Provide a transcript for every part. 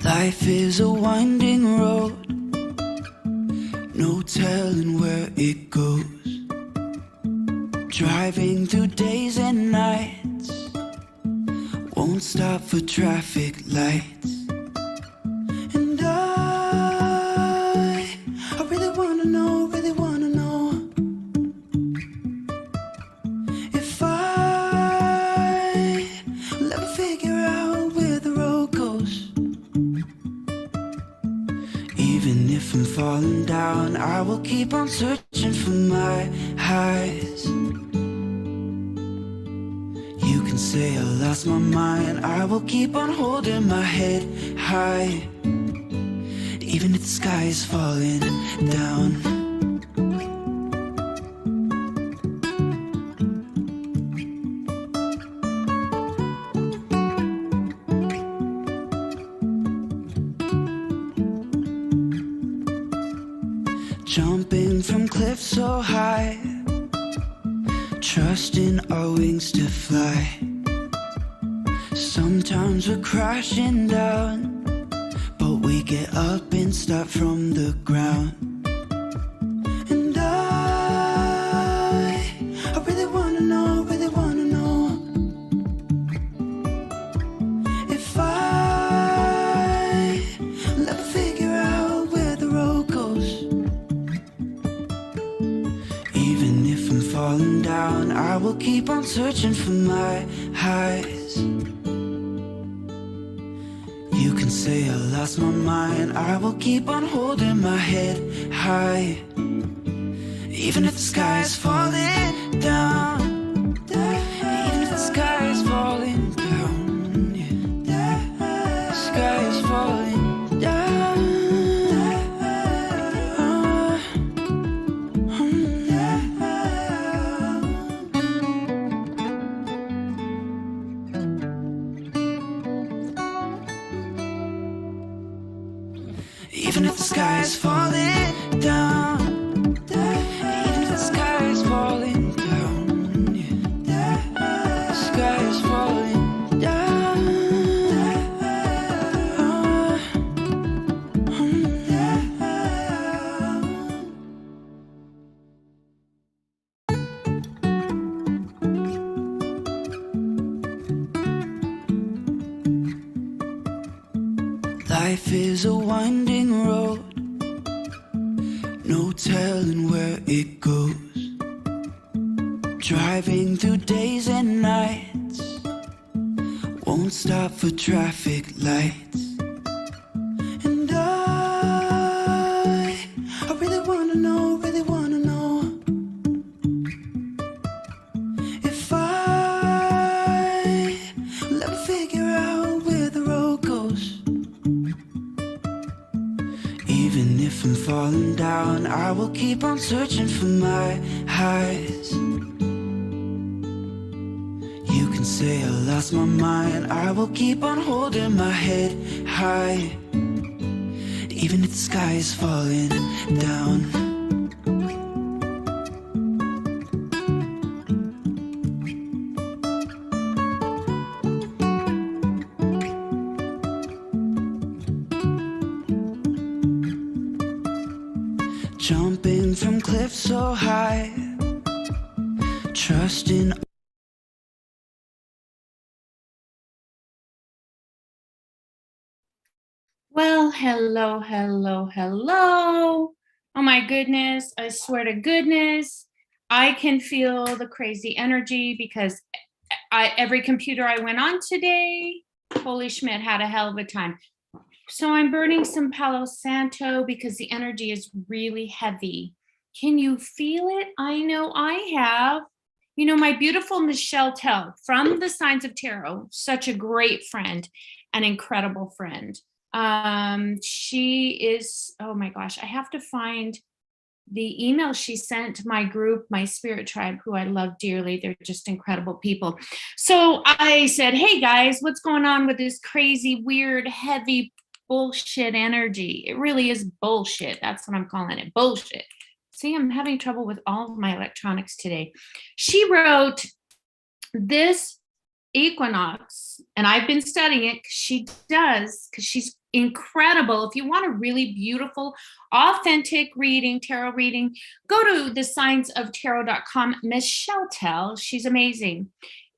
Life is a winding road, no telling where it goes. Driving through days and nights, won't stop for traffic lights. And I really wanna know, if I'll ever figure out where the road goes. Even if I'm falling down, I will keep on searching for my highs. You can say I lost my mind, I will keep on holding my head high. Even if the sky is falling down. Jumping from cliffs so high, trusting our wings to fly. Sometimes we're crashing down, but we get up and start from the ground. And I really wanna know, if I'll ever figure out where the road goes. Even if I'm falling down, I will keep on searching for my highs. You can say I lost my mind, I will keep on holding my head high. Even if the sky is falling down, even if the sky is falling down, yeah. The sky is falling down. Even if the sky is falling down, even if the sky is falling down, yeah. The sky is falling down. Life is a winding road, no telling where it goes. Driving through days and nights, won't stop for traffic lights. And I really wanna know, if I'll ever figure out where the road goes. Even if I'm falling down, I will keep on searching for my highs. You can say I lost my mind, I will keep on holding my head high. Even if the sky is falling down. Jumping from cliffs so high, trusting. Well, hello. Oh my goodness, I swear to goodness, I can feel the crazy energy because every computer I went on today, holy Schmidt, had a hell of a time. So I'm burning some Palo Santo because the energy is really heavy. Can you feel it? I know I have. You know, my beautiful Michelle Tell from the Signs of Tarot, such a great friend, an incredible friend. She is, oh my gosh, I have to find the email she sent my group, my spirit tribe, who I love dearly. They're just incredible people. So I said, hey guys, what's going on with this crazy, weird, heavy bullshit energy? It really is bullshit. That's what I'm calling it, bullshit. See, I'm having trouble with all of my electronics today. She wrote, this equinox, and I've been studying it, because she's incredible. If you want a really beautiful, authentic reading, tarot reading, go to the signsoftarot.com. Michelle Tell, she's amazing.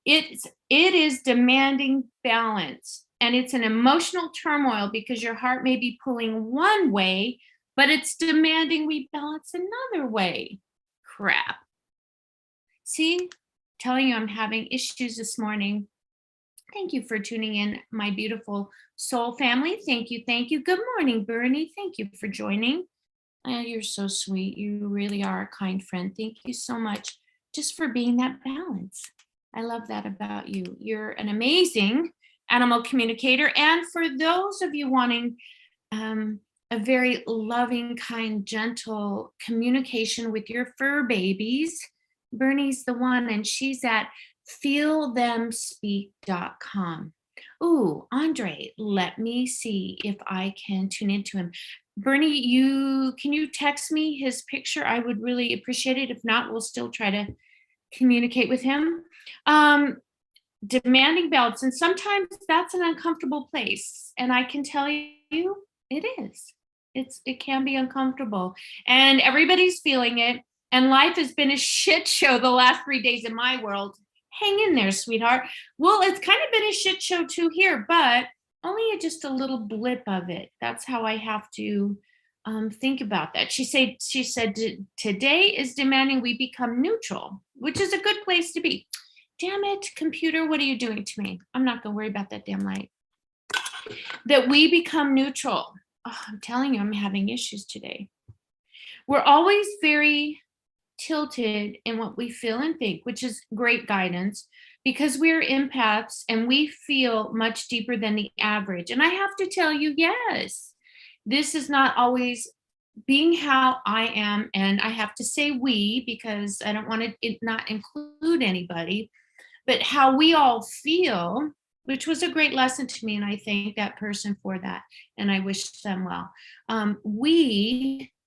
It is demanding balance, and it's an emotional turmoil because your heart may be pulling one way, but it's demanding we balance another way. Crap. See, telling you I'm having issues this morning. Thank you for tuning in, my beautiful soul family. Thank you. Thank you. Good morning, Bernie. Thank you for joining. You're so sweet. You really are a kind friend. Thank you so much just for being that balance. I love that about you. You're an amazing animal communicator. And for those of you wanting a very loving, kind, gentle communication with your fur babies, Bernie's the one, and she's at feelthemspeak.com. Ooh, Andre, let me see if I can tune into him. Bernie, can you text me his picture? I would really appreciate it. If not, we'll still try to communicate with him. Demanding balance, and sometimes that's an uncomfortable place, and I can tell you it is. It can be uncomfortable, and everybody's feeling it, and life has been a shit show the last 3 days in my world. Hang in there, sweetheart. Well, it's kind of been a shit show too here, but only just a little blip of it. That's how I have to think about that. She said today is demanding we become neutral, which is a good place to be. Damn it, computer, what are you doing to me? I'm not going to worry about that damn light. That we become neutral. Oh, I'm telling you, I'm having issues today. We're always very tilted in what we feel and think, which is great guidance, because we're empaths and we feel much deeper than the average. And I have to tell you, yes, this is not always being how I am. And I have to say we, because I don't want to not include anybody, but how we all feel, which was a great lesson to me. And I thank that person for that. And I wish them well.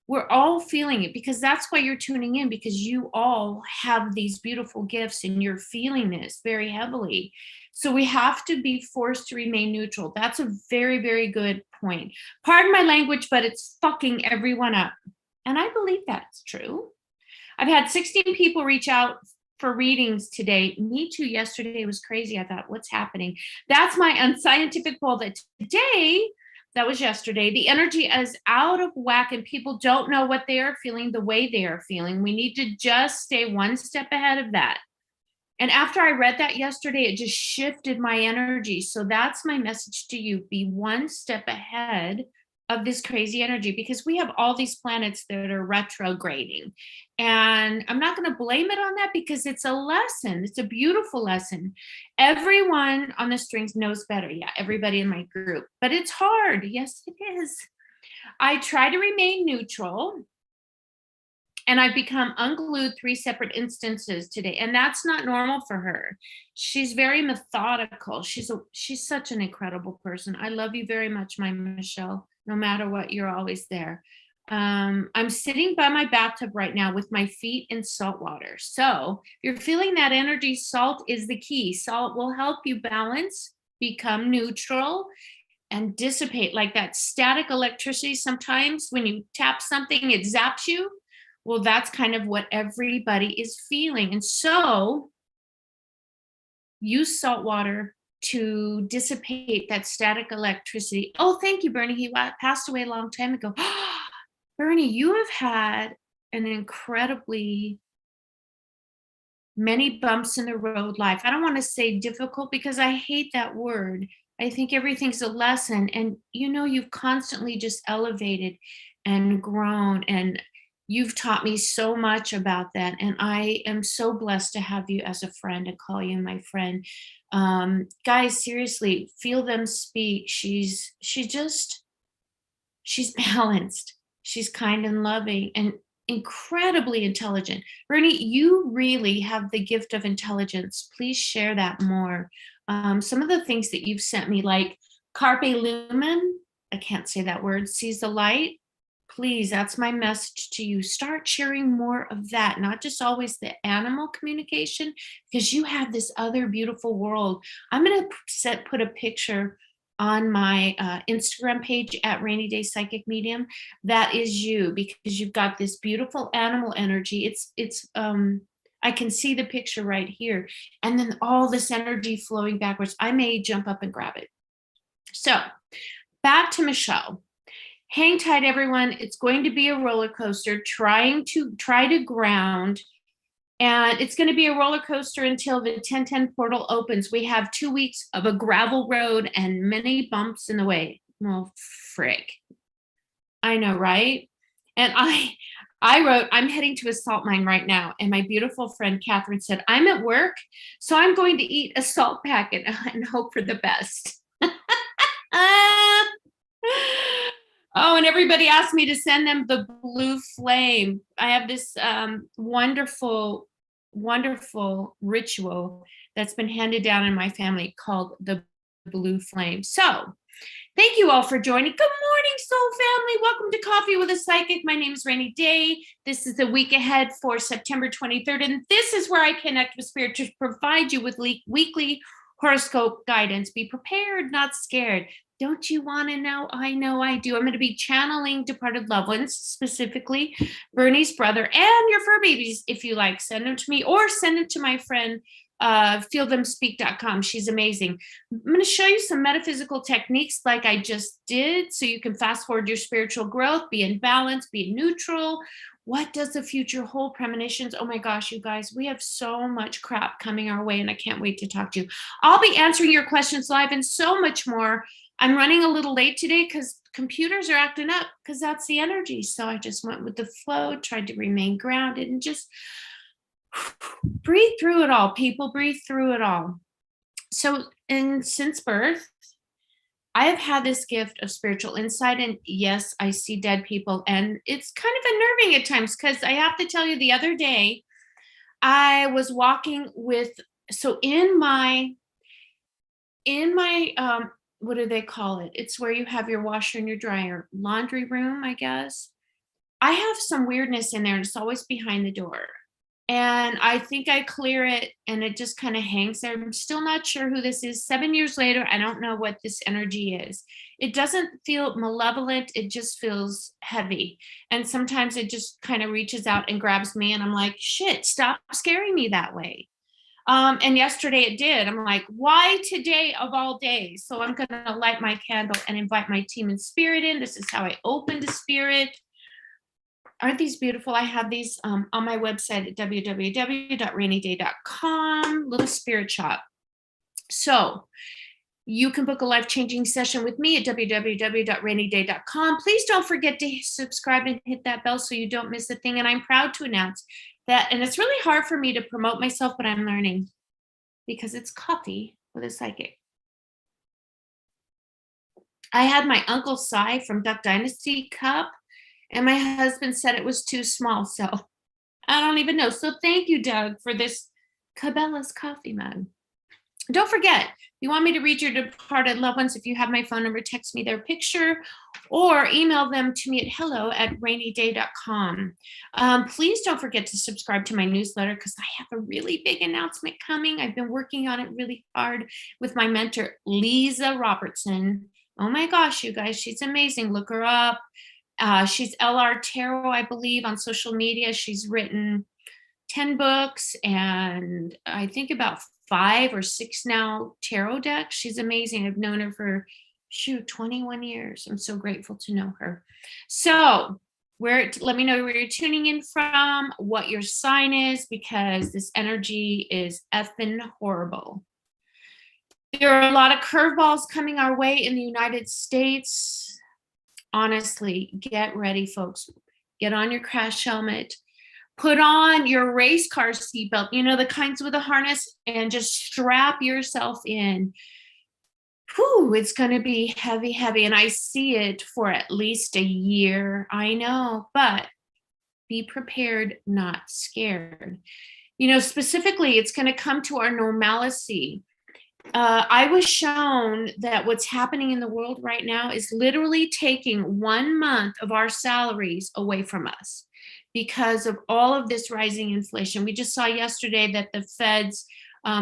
We're all feeling it, because that's why you're tuning in, because you all have these beautiful gifts and you're feeling this very heavily. So we have to be forced to remain neutral. That's a very, very good point. Pardon my language, but it's fucking everyone up. And I believe that's true. I've had 16 people reach out for readings today. Me too. Yesterday was crazy. I thought, what's happening? That's my unscientific poll that today, that was yesterday, the energy is out of whack and people don't know what they are feeling the way they are feeling. We need to just stay one step ahead of that. And after I read that yesterday, it just shifted my energy. So that's my message to you. Be one step ahead of this crazy energy, because we have all these planets that are retrograding. And I'm not going to blame it on that, because it's a lesson. It's a beautiful lesson. Everyone on the strings knows better. Yeah, everybody in my group. But it's hard. Yes, it is. I try to remain neutral. And I've become unglued 3 separate instances today. And that's not normal for her. She's very methodical. She's such an incredible person. I love you very much, my Michelle. No matter what, you're always there. I'm sitting by my bathtub right now with my feet in salt water. So if you're feeling that energy, salt is the key. Salt will help you balance, become neutral, and dissipate like that static electricity. Sometimes when you tap something, it zaps you. Well, that's kind of what everybody is feeling. And so use salt water to dissipate that static electricity. Oh, thank you, Bernie. He passed away a long time ago. Bernie, you have had an incredibly many bumps in the road life. I don't want to say difficult, because I hate that word. I think everything's a lesson. And you've constantly just elevated and grown, and you've taught me so much about that. And I am so blessed to have you as a friend and call you my friend. Guys, seriously, feel them speak. She's balanced. She's kind and loving and incredibly intelligent. Bernie, you really have the gift of intelligence. Please share that more. Some of the things that you've sent me, like carpe lumen, I can't say that word, sees the light. Please, that's my message to you. Start sharing more of that, not just always the animal communication, because you have this other beautiful world. I'm going to put a picture on my Instagram page at Rainy Day Psychic Medium. That is you, because you've got this beautiful animal energy. It's I can see the picture right here. And then all this energy flowing backwards. I may jump up and grab it. So back to Michelle. Hang tight, everyone. It's going to be a roller coaster. Try to ground. And it's going to be a roller coaster until the 1010 portal opens. We have 2 weeks of a gravel road and many bumps in the way. Well, frick. I know, right? And I wrote, I'm heading to a salt mine right now. And my beautiful friend Catherine said, I'm at work, so I'm going to eat a salt packet and hope for the best. Oh, and everybody asked me to send them the blue flame. I have this wonderful, wonderful ritual that's been handed down in my family called the blue flame. So thank you all for joining. Good morning, soul family. Welcome to Coffee with a Psychic. My name is Rainy Day. This is the week ahead for September 23rd. And this is where I connect with spirit to provide you with weekly horoscope guidance. Be prepared, not scared. Don't you want to know? I know I do. I'm going to be channeling departed loved ones, specifically Bernie's brother and your fur babies. If you like, send them to me or send them to my friend, feelthemspeak.com. She's amazing. I'm going to show you some metaphysical techniques like I just did, so you can fast forward your spiritual growth, be in balance, be neutral. What does the future hold? Premonitions. Oh my gosh, you guys, we have so much crap coming our way, and I can't wait to talk to you. I'll be answering your questions live and so much more. I'm running a little late today because computers are acting up, because that's the energy. So I just went with the flow, tried to remain grounded, and just breathe through it all, people. Breathe through it all. So, and since birth, I have had this gift of spiritual insight. And yes, I see dead people. And it's kind of unnerving at times, because I have to tell you, the other day, I was walking with, so in my what do they call it? It's where you have your washer and your dryer, laundry room, I guess. I have some weirdness in there, and it's always behind the door. And I think I clear it, and it just kind of hangs there. I'm still not sure who this is. 7 years later, I don't know what this energy is. It doesn't feel malevolent. It just feels heavy. And sometimes it just kind of reaches out and grabs me, and I'm like, shit, stop scaring me that way. And yesterday it did. I'm like, why today of all days? So I'm going to light my candle and invite my team in spirit in. This is how I open to spirit. Aren't these beautiful? I have these on my website at www.rainyday.com, little spirit shop. So you can book a life-changing session with me at www.rainyday.com. Please don't forget to subscribe and hit that bell so you don't miss a thing. And I'm proud to announce that, and it's really hard for me to promote myself, but I'm learning, because it's Coffee with a Psychic. I had my Uncle Si from Duck Dynasty cup, and my husband said it was too small, so I don't even know. So thank you, Doug, for this Cabela's coffee mug. Don't forget, if you want me to read your departed loved ones, if you have my phone number, text me their picture or email them to me at hello@rainyday.com. Please don't forget to subscribe to my newsletter, because I have a really big announcement coming. I've been working on it really hard with my mentor, Lisa Robertson. Oh my gosh, you guys, she's amazing. Look her up. She's LR Tarot, I believe, on social media. She's written 10 books and I think about 5 or 6 now tarot decks. She's amazing. I've known her for 21 years. I'm so grateful to know her. So let me know where you're tuning in from, what your sign is, because this energy is effing horrible. There are a lot of curveballs coming our way in the United States. Honestly, get ready, folks. Get on your crash helmet. Put on your race car seatbelt, the kinds with a harness, and just strap yourself in. Whew, it's going to be heavy, heavy. And I see it for at least a year. I know, but be prepared, not scared. Specifically, it's going to come to our normalcy. I was shown that what's happening in the world right now is literally taking 1 month of our salaries away from us because of all of this rising inflation. We just saw yesterday that the Feds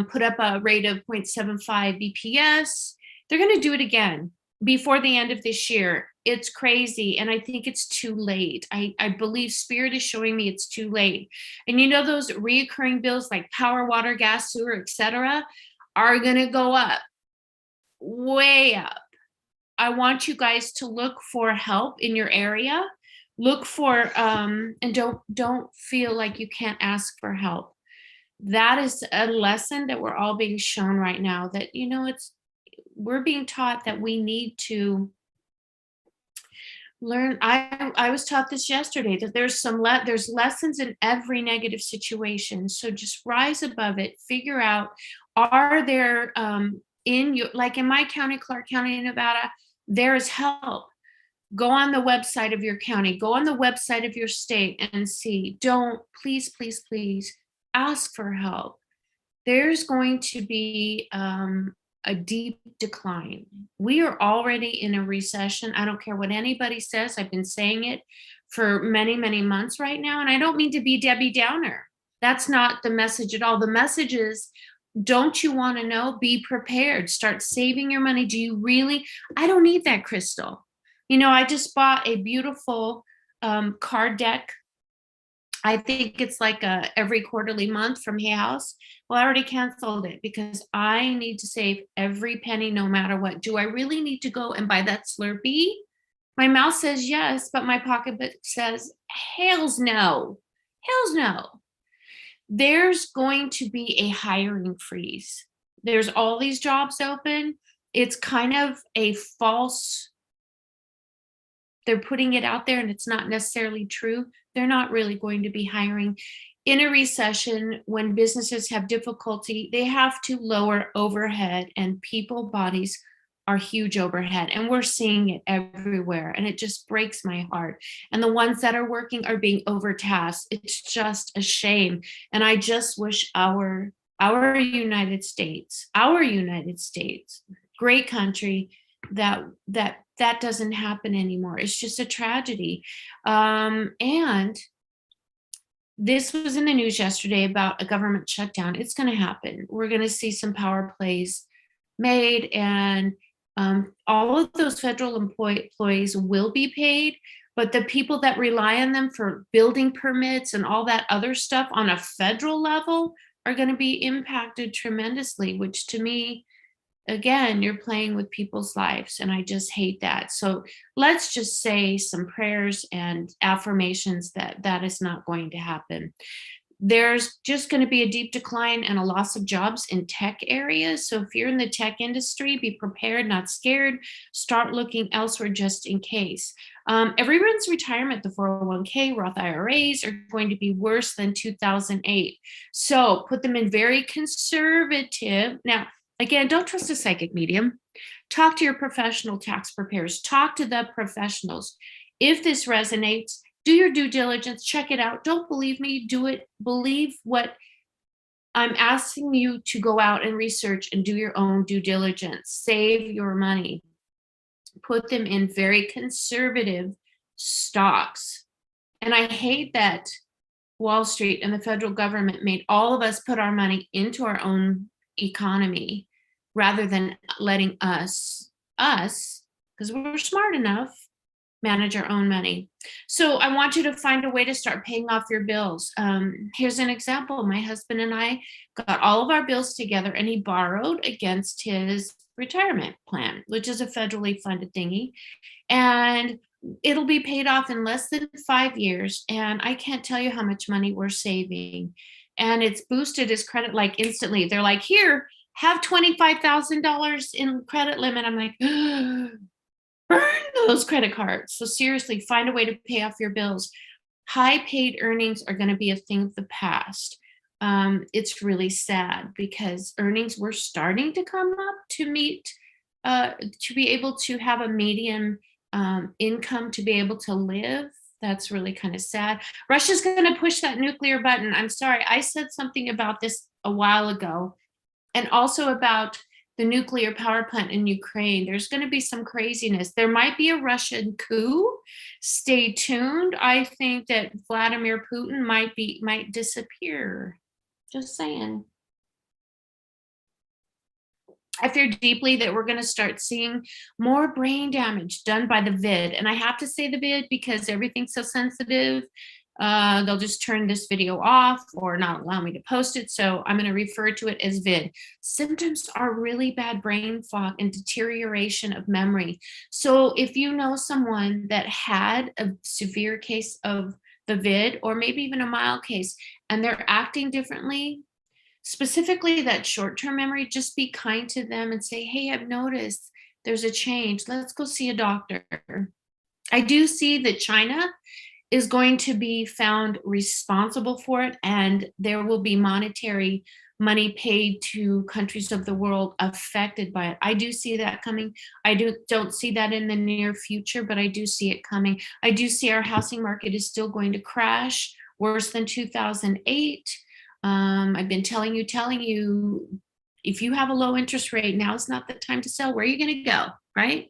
put up a rate of 0.75 BPS. They're going to do it again before the end of this year. It's crazy. And I think it's too late. I believe Spirit is showing me it's too late. And you know, those reoccurring bills like power, water, gas, sewer, etc., are going to go up, way up. I want you guys to look for help in your area. Look for and don't feel like you can't ask for help. That is a lesson that we're all being shown right now, that, you know, we're being taught that we need to learn. I was taught this yesterday, that there's lessons in every negative situation. So just rise above it. Figure out, are there in your, like in my county, Clark County, Nevada, there is help. Go on the website of your county, go on the website of your state and see. Don't, please, please, please ask for help. There's going to be a deep decline. We are already in a recession. I don't care what anybody says. I've been saying it for many, many months right now. And I don't mean to be Debbie Downer. That's not the message at all. The message is, don't you want to know? Be prepared. Start saving your money. Do you really? I don't need that crystal. You know, I just bought a beautiful card deck. I think it's like every quarterly month from Hay House. Well, I already canceled it because I need to save every penny no matter what. Do I really need to go and buy that Slurpee? My mouth says yes, but my pocketbook says, hells no. Hells no. There's going to be a hiring freeze. There's all these jobs open. It's kind of a false, they're putting it out there and it's not necessarily true. They're not really going to be hiring. In a recession, when businesses have difficulty, they have to lower overhead, and people bodies are huge overhead, and we're seeing it everywhere, and it just breaks my heart. And the ones that are working are being overtasked. It's just a shame. And I just wish our United States, great country, that doesn't happen anymore. It's just a tragedy. And this was in the news yesterday about a government shutdown. It's going to happen. We're going to see some power plays made, and all of those federal employees will be paid, but the people that rely on them for building permits and all that other stuff on a federal level are going to be impacted tremendously, which to me, again, you're playing with people's lives, and I just hate that. So let's just say some prayers and affirmations that that is not going to happen. There's just going to be a deep decline and a loss of jobs in tech areas. So if you're in the tech industry, be prepared, not scared. Start looking elsewhere just in case. Everyone's retirement, the 401k, Roth IRAs are going to be worse than 2008. So put them in very conservative. Now, again, don't trust a psychic medium. Talk to your professional tax preparers. Talk to the professionals. If this resonates, do your due diligence, check it out. Don't believe me, do it. Believe what I'm asking you to go out and research and do your own due diligence. Save your money. Put them in very conservative stocks. And I hate that Wall Street and the federal government made all of us put our money into our own economy rather than letting us, because we're smart enough, manage our own money. So I want you to find a way to start paying off your bills. Here's an example. My husband and I got all of our bills together, and he borrowed against his retirement plan, which is a federally funded thingy. And it'll be paid off in less than 5 years. And I can't tell you how much money we're saving. And it's boosted his credit like instantly. They're like, here, have $25,000 in credit limit. I'm like, burn those credit cards. So seriously, find a way to pay off your bills. High paid earnings are going to be a thing of the past. It's really sad because earnings were starting to come up to meet, to be able to have a median income to be able to live. That's really kind of sad. Russia's going to push that nuclear button. I'm sorry. I said something about this a while ago, and also about the nuclear power plant in Ukraine. There's going to be some craziness. There might be a Russian coup. Stay tuned. I think that Vladimir Putin might disappear. Just saying. I fear deeply that we're going to start seeing more brain damage done by the vid. And I have to say the vid because everything's so sensitive. They'll just turn this video off or not allow me to post it. So I'm going to refer to it as vid. Symptoms are really bad brain fog and deterioration of memory. So if you know someone that had a severe case of the vid, or maybe even a mild case, and they're acting differently, specifically that short-term memory, just be kind to them and say, hey, I've noticed there's a change. Let's go see a doctor. I do see that China is going to be found responsible for it, and there will be monetary money paid to countries of the world affected by it. I do see that coming. I don't see that in the near future, but I do see it coming. I do see our housing market is still going to crash worse than 2008. I've been telling you, if you have a low interest rate, now is not the time to sell. Where are you going to go, right?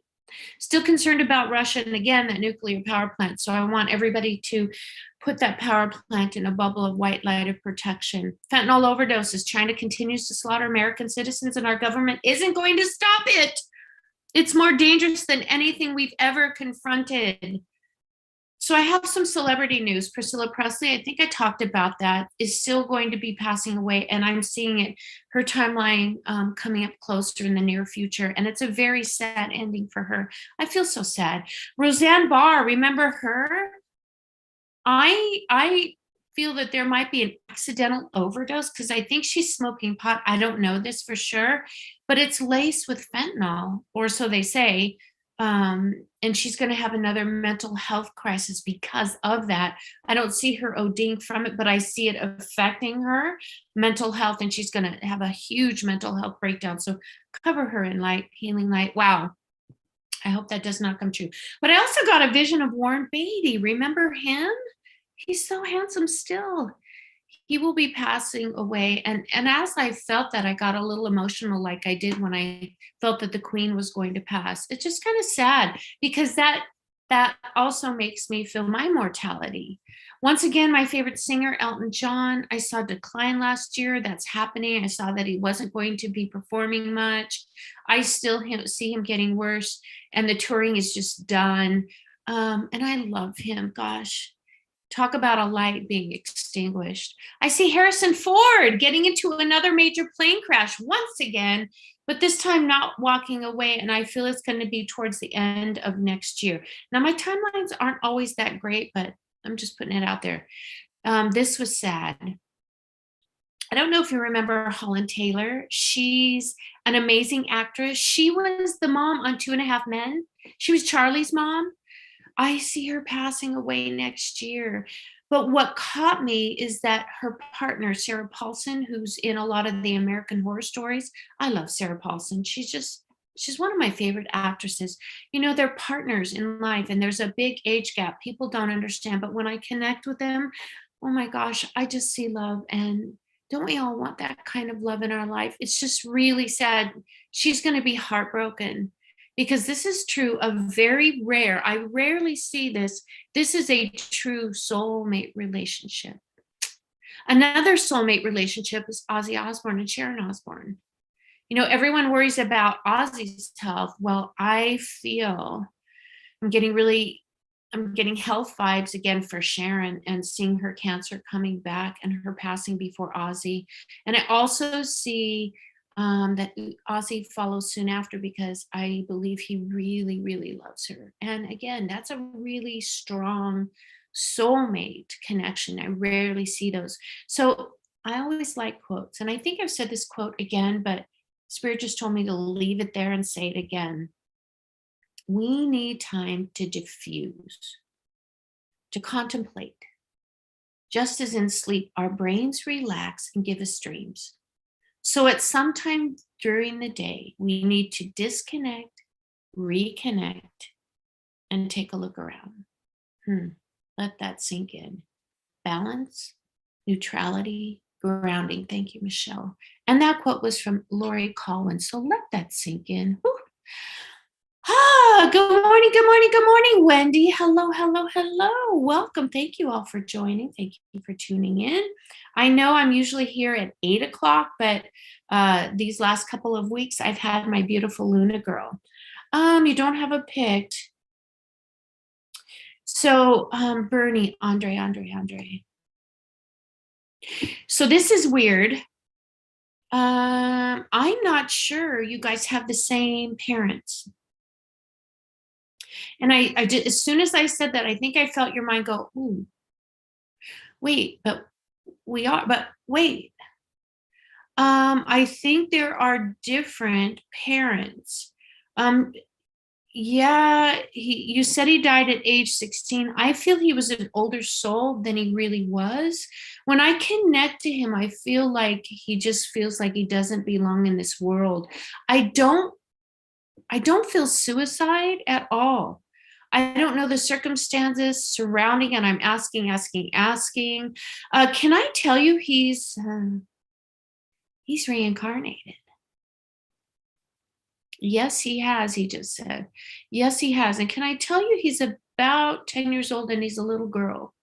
Still concerned about Russia and again, that nuclear power plant. So I want everybody to put that power plant in a bubble of white light of protection. Fentanyl overdoses. China continues to slaughter American citizens and our government isn't going to stop it. It's more dangerous than anything we've ever confronted. So I have some celebrity news. Pricilla Priestley, I think I talked about that, is still going to be passing away, and I'm seeing it, her timeline coming up closer in the near future, and it's a very sad ending for her. I feel so sad. Roseanne Barr, remember her? I feel that there might be an accidental overdose because I think she's smoking pot. I don't know this for sure, but it's laced with fentanyl, or so they say. And she's going to have another mental health crisis because of that. I don't see her ODing from it, but I see it affecting her mental health, and she's going to have a huge mental health breakdown. So cover her in light, healing light. Wow. I hope that does not come true. But I also got a vision of Warren Beatty. Remember him? He's so handsome still. He will be passing away. And as I felt that, I got a little emotional like I did when I felt that the Queen was going to pass. It's just kind of sad because that also makes me feel my mortality. Once again, my favorite singer, Elton John, I saw decline last year. That's happening. I saw that he wasn't going to be performing much. I still see him getting worse, and the touring is just done. And I love him. Gosh. Talk about a light being extinguished. I see Harrison Ford getting into another major plane crash once again, but this time not walking away. And I feel it's going to be towards the end of next year. Now, my timelines aren't always that great, but I'm just putting it out there. This was sad. I don't know if you remember Holland Taylor. She's an amazing actress. She was the mom on 2.5 Men. She was Charlie's mom. I see her passing away next year. But what caught me is that her partner, Sarah Paulson, who's in a lot of the American Horror Stories. I love Sarah Paulson. She's one of my favorite actresses. You know, they're partners in life, and there's a big age gap. People don't understand. But when I connect with them, oh my gosh, I just see love. And don't we all want that kind of love in our life? It's just really sad. She's going to be heartbroken. Because this is true of very rare, I rarely see this. This is a true soulmate relationship. Another soulmate relationship is Ozzy Osborn and Sharon Osborn. You know, everyone worries about Ozzy's health. Well, I feel I'm getting health vibes again for Sharon and seeing her cancer coming back and her passing before Ozzy. And I also see that Ozzy follows soon after because I believe he really, really loves her. And again, that's a really strong soulmate connection. I rarely see those. So I always like quotes. And I think I've said this quote again, but Spirit just told me to leave it there and say it again. We need time to diffuse, to contemplate. Just as in sleep, our brains relax and give us dreams. So at some time during the day, we need to disconnect, reconnect, and take a look around. Let that sink in. Balance, neutrality, grounding. Thank you, Michelle. And that quote was from Lori Collins. So let that sink in. Whew. Good morning, good morning, good morning, Wendy. Hello, hello, hello. Welcome. Thank you all for joining. Thank you for tuning in. I know I'm usually here at 8 o'clock, but these last couple of weeks, I've had my beautiful Luna girl. You don't have a pict. So, Bernie, Andre. So this is weird. I'm not sure you guys have the same parents. And I did, as soon as I said that, I think I felt your mind go, ooh, wait, but wait. I think there are different parents. Yeah, you said he died at age 16. I feel he was an older soul than he really was. When I connect to him, I feel like he just feels like he doesn't belong in this world. I don't feel suicide at all. I don't know the circumstances surrounding, and I'm asking. Can I tell you he's reincarnated? Yes, he has, he just said. Yes, he has. And can I tell you, he's about 10 years old and he's a little girl.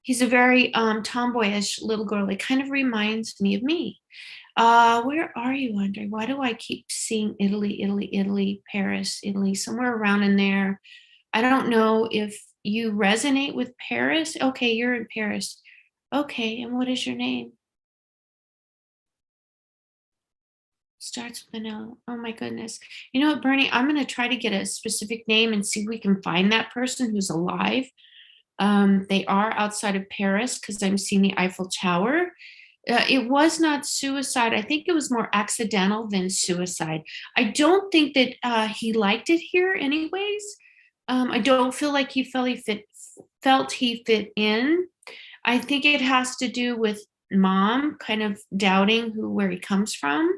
He's a very tomboyish little girl. It kind of reminds me of me. Where are you, Andre? Why do I keep seeing Italy, Paris, Italy, somewhere around in there? I don't know if you resonate with Paris. Okay, you're in Paris. Okay, and what is your name? Starts with an L. Oh my goodness. You know what, Bernie? I'm going to try to get a specific name and see if we can find that person who's alive. They are outside of Paris because I'm seeing the Eiffel Tower. It was not suicide. I think it was more accidental than suicide. I don't think that he liked it here anyways. I don't feel like he felt he fit in. I think it has to do with mom kind of doubting where he comes from.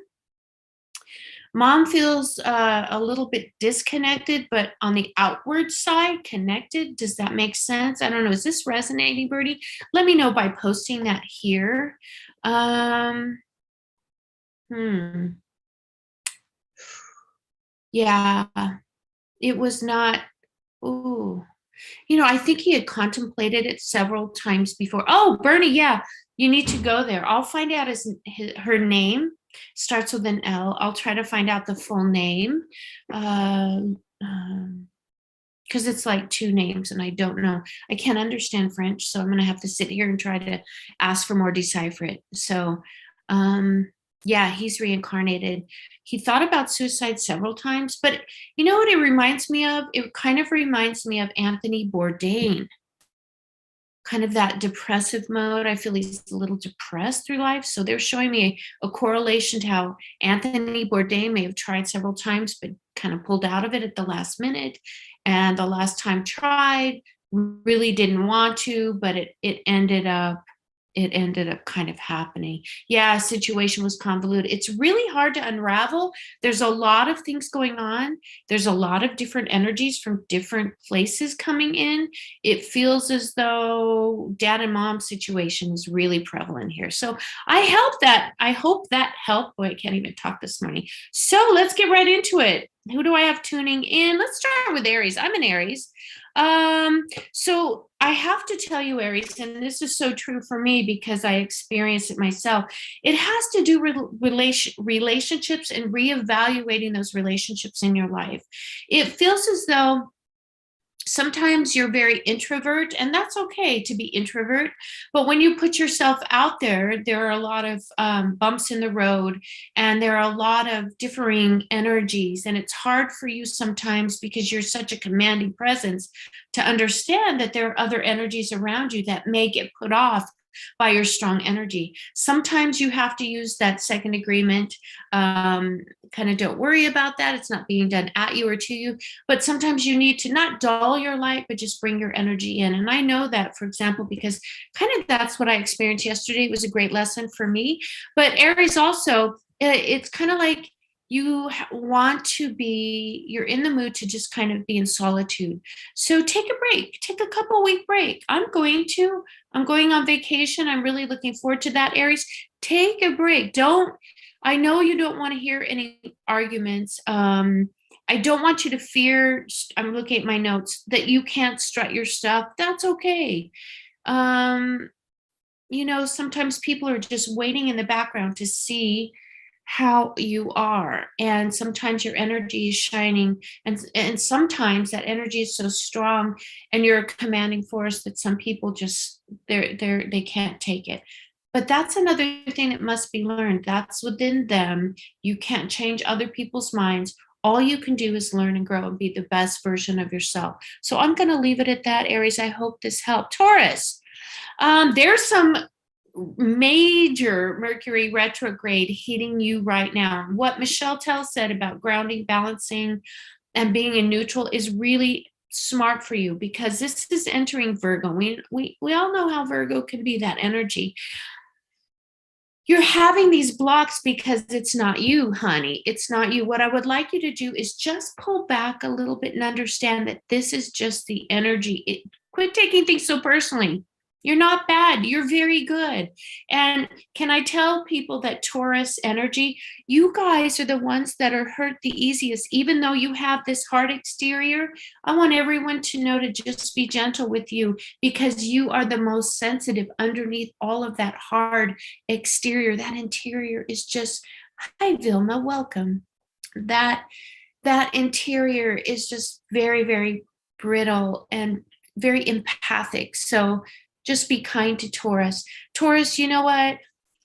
Mom feels a little bit disconnected, but on the outward side, connected. Does that make sense? I don't know. Is this resonating, Bertie? Let me know by posting that here. Yeah, it was not. Ooh. You know, I think he had contemplated it several times before. Oh, Bernie, yeah, you need to go there. I'll find out her name. Starts with an L. I'll try to find out the full name. Because it's like two names and I don't know. I can't understand French, so I'm going to have to sit here and try to ask for more, decipher it. So, yeah, he's reincarnated. He thought about suicide several times, but you know what it reminds me of? It kind of reminds me of Anthony Bourdain. Kind of that depressive mode. I feel he's a little depressed through life. So they're showing me a correlation to how Anthony Bourdain may have tried several times, but kind of pulled out of it at the last minute. And the last time tried, really didn't want to, but it ended up kind of happening. Yeah, situation was convoluted. It's really hard to unravel. There's a lot of things going on. There's a lot of different energies from different places coming in. It feels as though dad and mom situation is really prevalent here. So I hope that helped. Boy, I can't even talk this morning. So let's get right into it. Who do I have tuning in? Let's start with Aries. I'm an Aries. So I have to tell you, Aries, and this is so true for me because I experienced it myself. It has to do with relationships and reevaluating those relationships in your life. It feels as though sometimes you're very introvert, and that's okay to be introvert. But when you put yourself out there, there are a lot of bumps in the road, and there are a lot of differing energies. And it's hard for you sometimes because you're such a commanding presence to understand that there are other energies around you that may get put off by your strong energy. Sometimes you have to use that second agreement. Kind of don't worry about that. It's not being done at you or to you. But sometimes you need to not dull your light, but just bring your energy in. And I know that, for example, because kind of that's what I experienced yesterday. It was a great lesson for me. But Aries also, it's kind of like want to be, you're in the mood to just kind of be in solitude. So take a break, take a couple week break. I'm going on vacation. I'm really looking forward to that, Aries. Take a break. I know you don't want to hear any arguments. I don't want you to fear, I'm looking at my notes, that you can't strut your stuff. That's okay. Sometimes people are just waiting in the background to see how you are, and sometimes your energy is shining, and sometimes that energy is so strong and you're a commanding force that some people just they can't take it. But that's another thing that must be learned. That's within them. You can't change other people's minds. All you can do is learn and grow and be the best version of yourself. So I'm going to leave it at that, Aries. I hope this helped. Taurus, there's some major Mercury retrograde hitting you right now. What Michelle Tell said about grounding, balancing, and being in neutral is really smart for you, because this is entering Virgo. We all know how Virgo can be, that energy. You're having these blocks because it's not you, honey. It's not you. What I would like you to do is just pull back a little bit and understand that this is just the energy. Quit taking things so personally. You're not bad. You're very good. And can I tell people that Taurus energy, you guys are the ones that are hurt the easiest. Even though you have this hard exterior, I want everyone to know to just be gentle with you, because you are the most sensitive underneath all of that hard exterior. That interior is just, hi, Vilma, welcome. That interior is just very, very brittle and very empathic. So just be kind to Taurus. Taurus, you know what?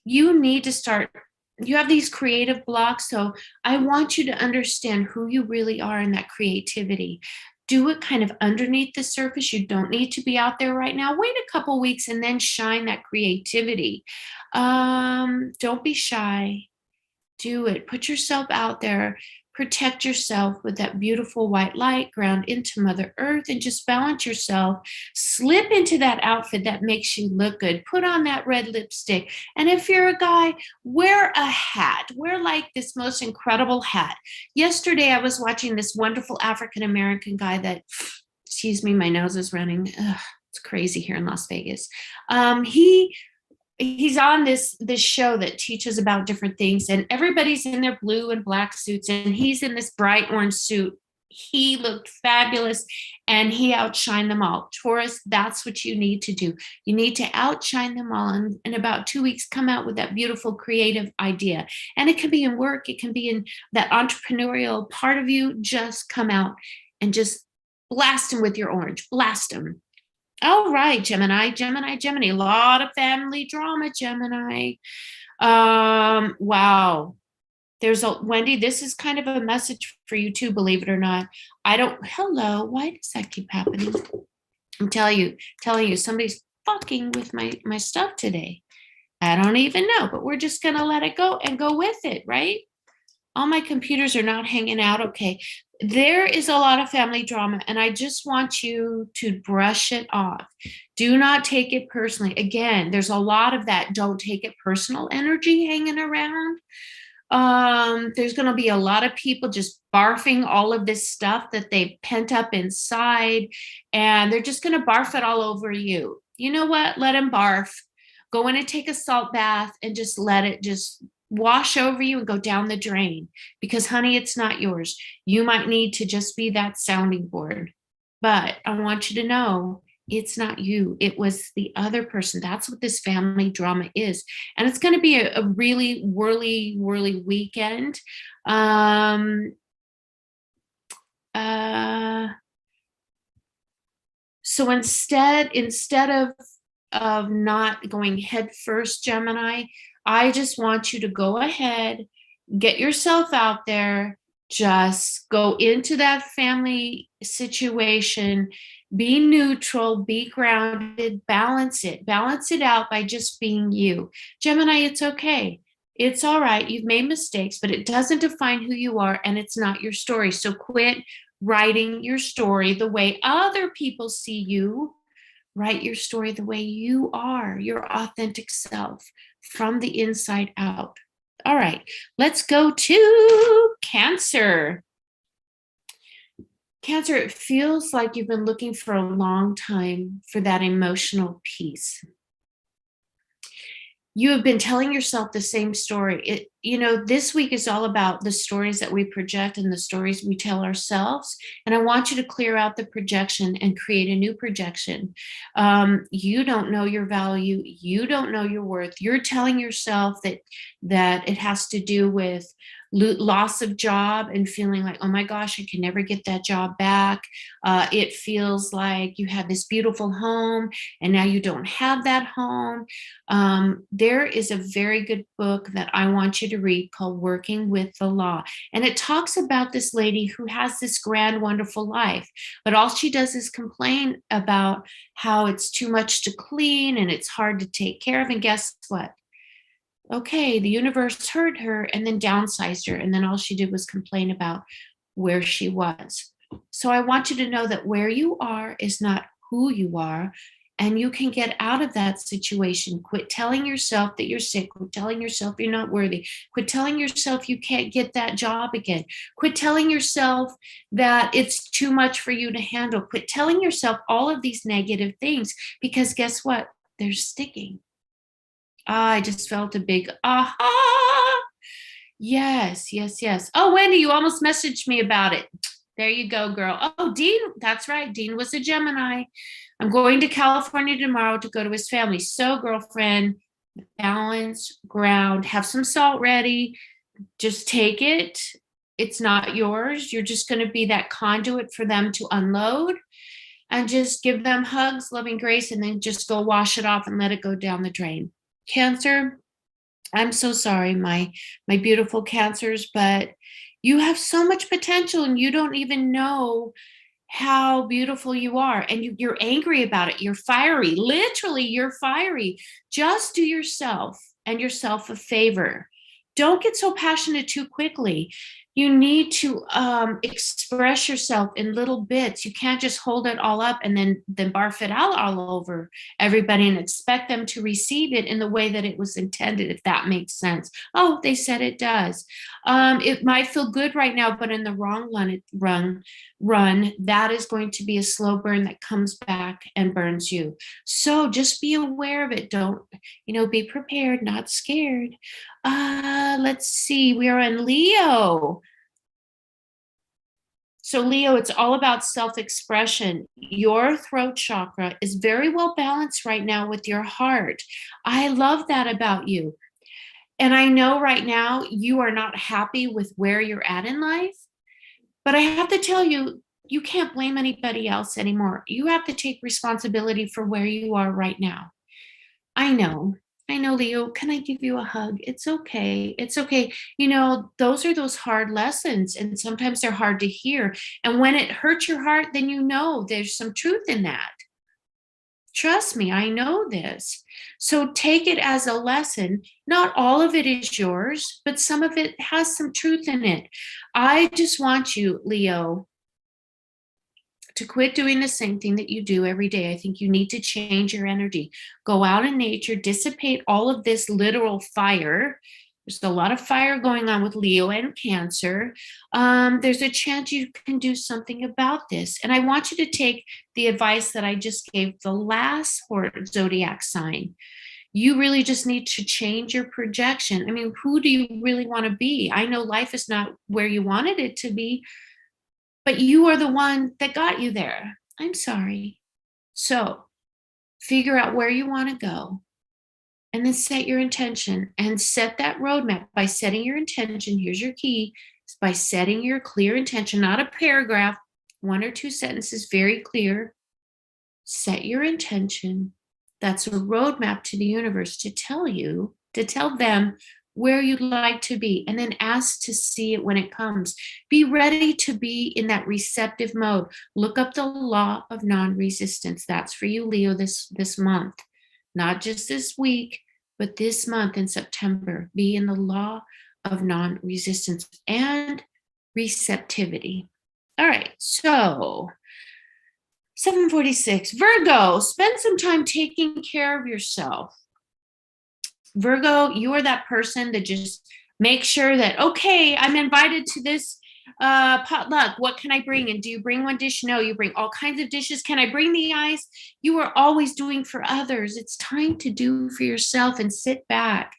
You need to start, you have these creative blocks. So I want you to understand who you really are in that creativity. Do it kind of underneath the surface. You don't need to be out there right now. Wait a couple weeks and then shine that creativity. Don't be shy. Do it. Put yourself out there. Protect yourself with that beautiful white light, ground into Mother Earth, and just balance yourself. Slip into that outfit that makes you look good. Put on that red lipstick. And if you're a guy, wear a hat. Wear like this most incredible hat. Yesterday, I was watching this wonderful African-American guy that, excuse me, my nose is running. Ugh, it's crazy here in Las Vegas. He's on this show that teaches about different things, and everybody's in their blue and black suits, and he's in this bright orange suit. He looked fabulous, and he outshined them all. Taurus, that's what you need to do. You need to outshine them all, and in about 2 weeks, come out with that beautiful creative idea. And it can be in work, it can be in that entrepreneurial part of you. Just come out and just blast them with your orange. Blast them. All right, Gemini. A lot of family drama, Gemini. Wow. Wendy, this is kind of a message for you too, believe it or not. Hello, why does that keep happening? I'm telling you, somebody's fucking with my stuff today. I don't even know, but we're just gonna let it go and go with it, right? All my computers are not hanging out. Okay. There is a lot of family drama, and I just want you to brush it off. Do not take it personally. Again, there's a lot of that don't take it personal energy hanging around. There's going to be a lot of people just barfing all of this stuff that they've pent up inside, and they're just going to barf it all over you. You know what? Let them barf. Go in and take a salt bath and just let it just wash over you and go down the drain, because honey, it's not yours. You might need to just be that sounding board, but I want you to know it's not you. It was the other person. That's what this family drama is. And it's going to be a really whirly weekend. So instead of not going head first, Gemini, I just want you to go ahead, get yourself out there, just go into that family situation, be neutral, be grounded, balance it out by just being you. Gemini, it's okay. It's all right. You've made mistakes, but it doesn't define who you are, and it's not your story. So quit writing your story the way other people see you. Write your story the way you are, your authentic self, from the inside out. All right, let's go to Cancer. Cancer, it feels like you've been looking for a long time for that emotional peace. You have been telling yourself the same story. This week is all about the stories that we project and the stories we tell ourselves. And I want you to clear out the projection and create a new projection. You don't know your value. You don't know your worth. You're telling yourself that it has to do with loss of job and feeling like, oh my gosh, I can never get that job back. It feels like you had this beautiful home and now you don't have that home. There is a very good book that I want you to read called Working with the Law. And it talks about this lady who has this grand, wonderful life, but all she does is complain about how it's too much to clean and it's hard to take care of. And guess what? Okay, the universe heard her and then downsized her. And then all she did was complain about where she was. So I want you to know that where you are is not who you are. And you can get out of that situation. Quit telling yourself that you're sick. Quit telling yourself you're not worthy. Quit telling yourself you can't get that job again. Quit telling yourself that it's too much for you to handle. Quit telling yourself all of these negative things, because guess what? They're sticking. I just felt a big aha. Yes, yes, yes. Oh, Wendy, you almost messaged me about it. There you go, girl. Oh, Dean, that's right. Dean was a Gemini. I'm going to California tomorrow to go to his family. So, girlfriend, balance, ground, have some salt ready. Just take it. It's not yours. You're just going to be that conduit for them to unload, and just give them hugs, loving grace, and then just go wash it off and let it go down the drain. Cancer, I'm so sorry, my beautiful Cancers, but you have so much potential and you don't even know how beautiful you are. And you're angry about it. You're fiery. Literally, you're fiery. Just do yourself and yourself a favor. Don't get so passionate too quickly. You need to express yourself in little bits. You can't just hold it all up and then barf it out all over everybody and expect them to receive it in the way that it was intended, if that makes sense. Oh, they said it does. It might feel good right now, but in the wrong run, that is going to be a slow burn that comes back and burns you. So just be aware of it. Don't, be prepared, not scared. Let's see. We are in Leo. So Leo, it's all about self-expression. Your throat chakra is very well balanced right now with your heart. I love that about you. And I know right now you are not happy with where you're at in life, but I have to tell you, you can't blame anybody else anymore. You have to take responsibility for where you are right now. I know, Leo. Can I give you a hug? It's okay. It's okay. Those are those hard lessons, and sometimes they're hard to hear. And when it hurts your heart, then there's some truth in that. Trust me, I know this. So take it as a lesson. Not all of it is yours, but some of it has some truth in it. I just want you, Leo, to quit doing the same thing that you do every day. I think you need to change your energy. Go out in nature, dissipate all of this literal fire. There's a lot of fire going on with Leo and Cancer. There's a chance you can do something about this. And I want you to take the advice that I just gave the last zodiac sign. You really just need to change your projection. I mean, who do you really want to be? I know life is not where you wanted it to be, but you are the one that got you there. I'm sorry. So figure out where you want to go and then set your intention and set that roadmap by setting your intention. Here's your key. It's by setting your clear intention, not a paragraph, 1 or 2 sentences, very clear. Set your intention. That's a roadmap to the universe to tell them where you'd like to be, and then ask to see it when it comes. Be ready to be in that receptive mode. Look up the law of non-resistance. That's for you, Leo, this month. Not just this week, but this month in September. Be in the law of non-resistance and receptivity. All right, so 7:46, Virgo, spend some time taking care of yourself. Virgo, you are that person that just Make sure that, okay, I'm invited to this potluck. What can I bring? And do you bring one dish? No, you bring all kinds of dishes. Can I bring the ice? You are always doing for others. It's time to do for yourself and sit back.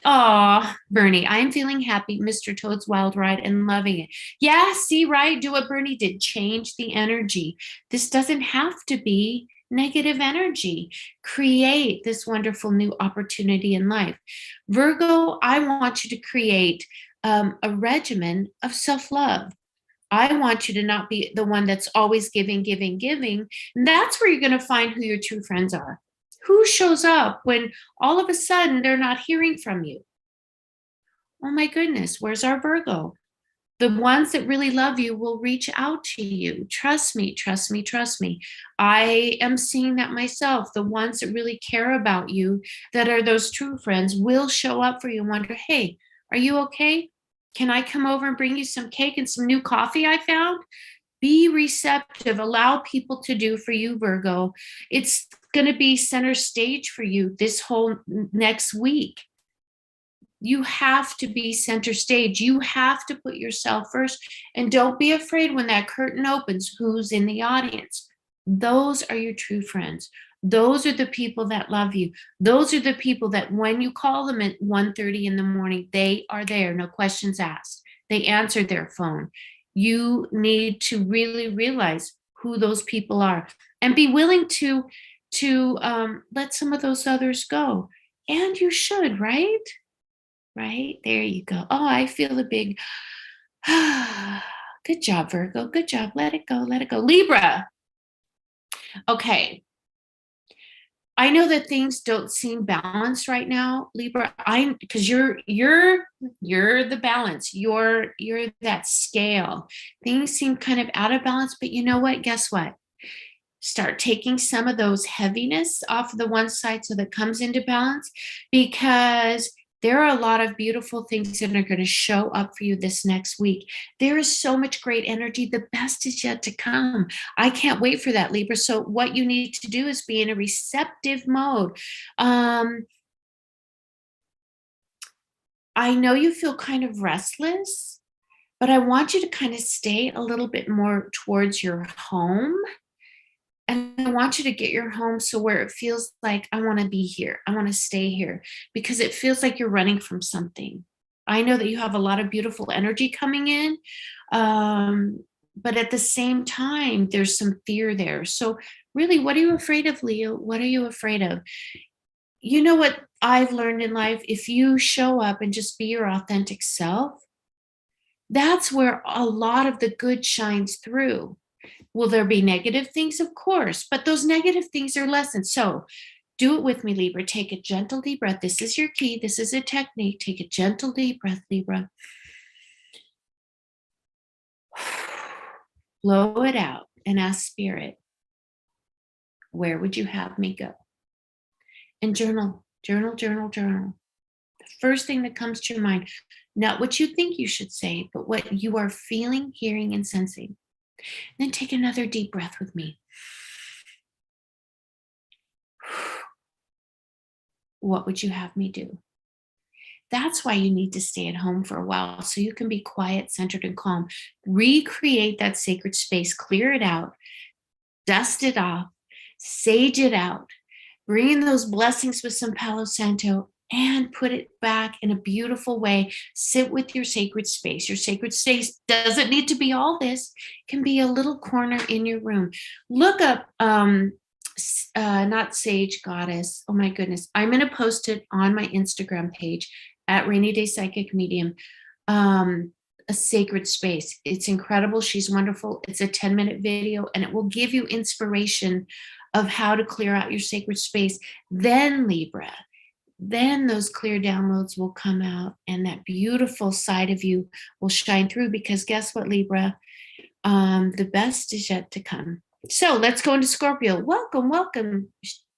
Oh, Bernie, I am feeling happy, Mr. Toad's Wild Ride, and loving it. Yeah, see, right? Do what Bernie did. Change the energy. This doesn't have to be negative energy. Create this wonderful new opportunity in life. Virgo, I want you to create a regimen of self-love. I want you to not be the one that's always giving, giving, giving. And that's where you're going to find who your true friends are. Who shows up when all of a sudden they're not hearing from you? Oh my goodness, where's our Virgo? The ones that really love you will reach out to you. Trust me, trust me, trust me. I am seeing that myself. The ones that really care about you, that are those true friends, will show up for you and wonder, hey, are you okay? Can I come over and bring you some cake and some new coffee I found? Be receptive. Allow people to do for you, Virgo. It's going to be center stage for you this whole next week. You have to be center stage. You have to put yourself first. And don't be afraid when that curtain opens, who's in the audience. Those are your true friends. Those are the people that love you. Those are the people that when you call them at 1:30 in the morning, they are there, no questions asked. They answer their phone. You need to really realize who those people are and be willing to let some of those others go. And you should, right? Right? There you go. Oh, I feel a big, good job, Virgo. Good job. Let it go. Let it go. Libra. Okay. I know that things don't seem balanced right now, Libra. Because you're the balance. You're that scale. Things seem kind of out of balance, but you know what? Guess what? Start taking some of those heaviness off of the one side so that it comes into balance, because there are a lot of beautiful things that are going to show up for you this next week. There is so much great energy. The best is yet to come. I can't wait for that, Libra. So what you need to do is be in a receptive mode. I know you feel kind of restless, but I want you to kind of stay a little bit more towards your home. And I want you to get your home so where it feels like, I want to be here. I want to stay here, because it feels like you're running from something. I know that you have a lot of beautiful energy coming in, but at the same time, there's some fear there. So really, what are you afraid of, Leo? What are you afraid of? You know what I've learned in life? If you show up and just be your authentic self, that's where a lot of the good shines through. Will there be negative things? Of course, but those negative things are lessons. So do it with me, Libra. Take a gentle deep breath. This is your key. This is a technique. Take a gentle deep breath, Libra. Blow it out and ask Spirit, where would you have me go? And journal, journal, journal, journal. The first thing that comes to your mind, not what you think you should say, but what you are feeling, hearing, and sensing. Then take another deep breath with me. What would you have me do? That's why you need to stay at home for a while, so you can be quiet, centered, and calm. Recreate that sacred space, clear it out, dust it off, sage it out, bring in those blessings with some Palo Santo, and put it back in a beautiful way. Sit with your sacred space. Your sacred space doesn't need to be all this. It can be a little corner in your room. Look up, not Sage Goddess. Oh my goodness. I'm going to post it on my Instagram page at Rainy Day Psychic Medium. A sacred space. It's incredible. She's wonderful. It's a 10-minute video, and it will give you inspiration of how to clear out your sacred space. Then, Libra, then those clear downloads will come out, and that beautiful side of you will shine through, because guess what, Libra? The best is yet to come. So let's go into Scorpio. Welcome, welcome,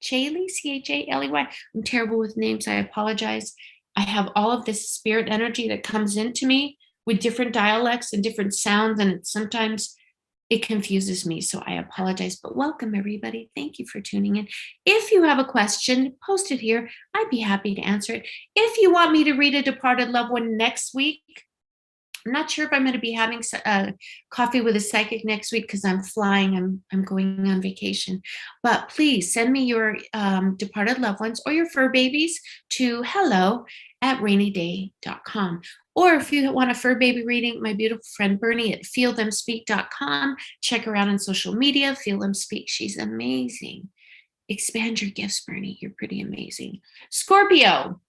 Chaley, Chaley. I'm terrible with names. I apologize. I have all of this spirit energy that comes into me with different dialects and different sounds, and it's sometimes It confuses me, so I apologize, but welcome everybody. Thank you for tuning in. If you have a question, post it here. I'd be happy to answer it. If you want me to read a departed loved one next week, I'm not sure if I'm going to be having coffee with a psychic next week because I'm flying. I'm going on vacation. But please send me your departed loved ones or your fur babies to hello@rainyday.com. Or if you want a fur baby reading, my beautiful friend Bernie at feelthemspeak.com. Check her out on social media. Feel Them Speak. She's amazing. Expand your gifts, Bernie. You're pretty amazing. Scorpio,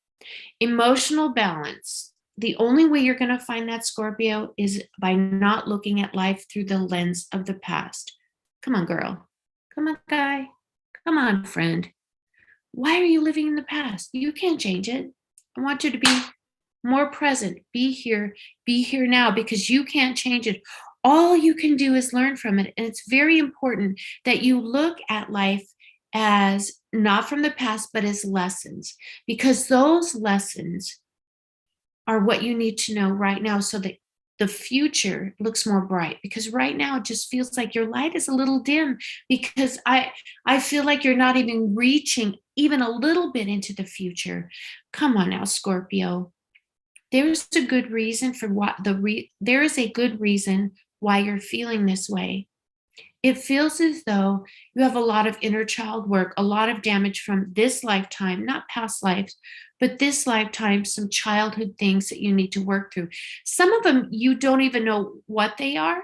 emotional balance. The only way you're going to find that, Scorpio, is by not looking at life through the lens of the past. Come on, girl. Come on, guy. Come on, friend. Why are you living in the past? You can't change it. I want you to be more present. Be here now, because you can't change it. All you can do is learn from it. And it's very important that you look at life as not from the past, but as lessons, because those lessons are what you need to know right now so that the future looks more bright. Because right now it just feels like your light is a little dim, because I feel like you're not even reaching even a little bit into the future. Come on now, Scorpio. There's a good reason for what there is a good reason why you're feeling this way. It feels as though you have a lot of inner child work, a lot of damage from this lifetime, not past lives, but this lifetime, some childhood things that you need to work through. Some of them you don't even know what they are,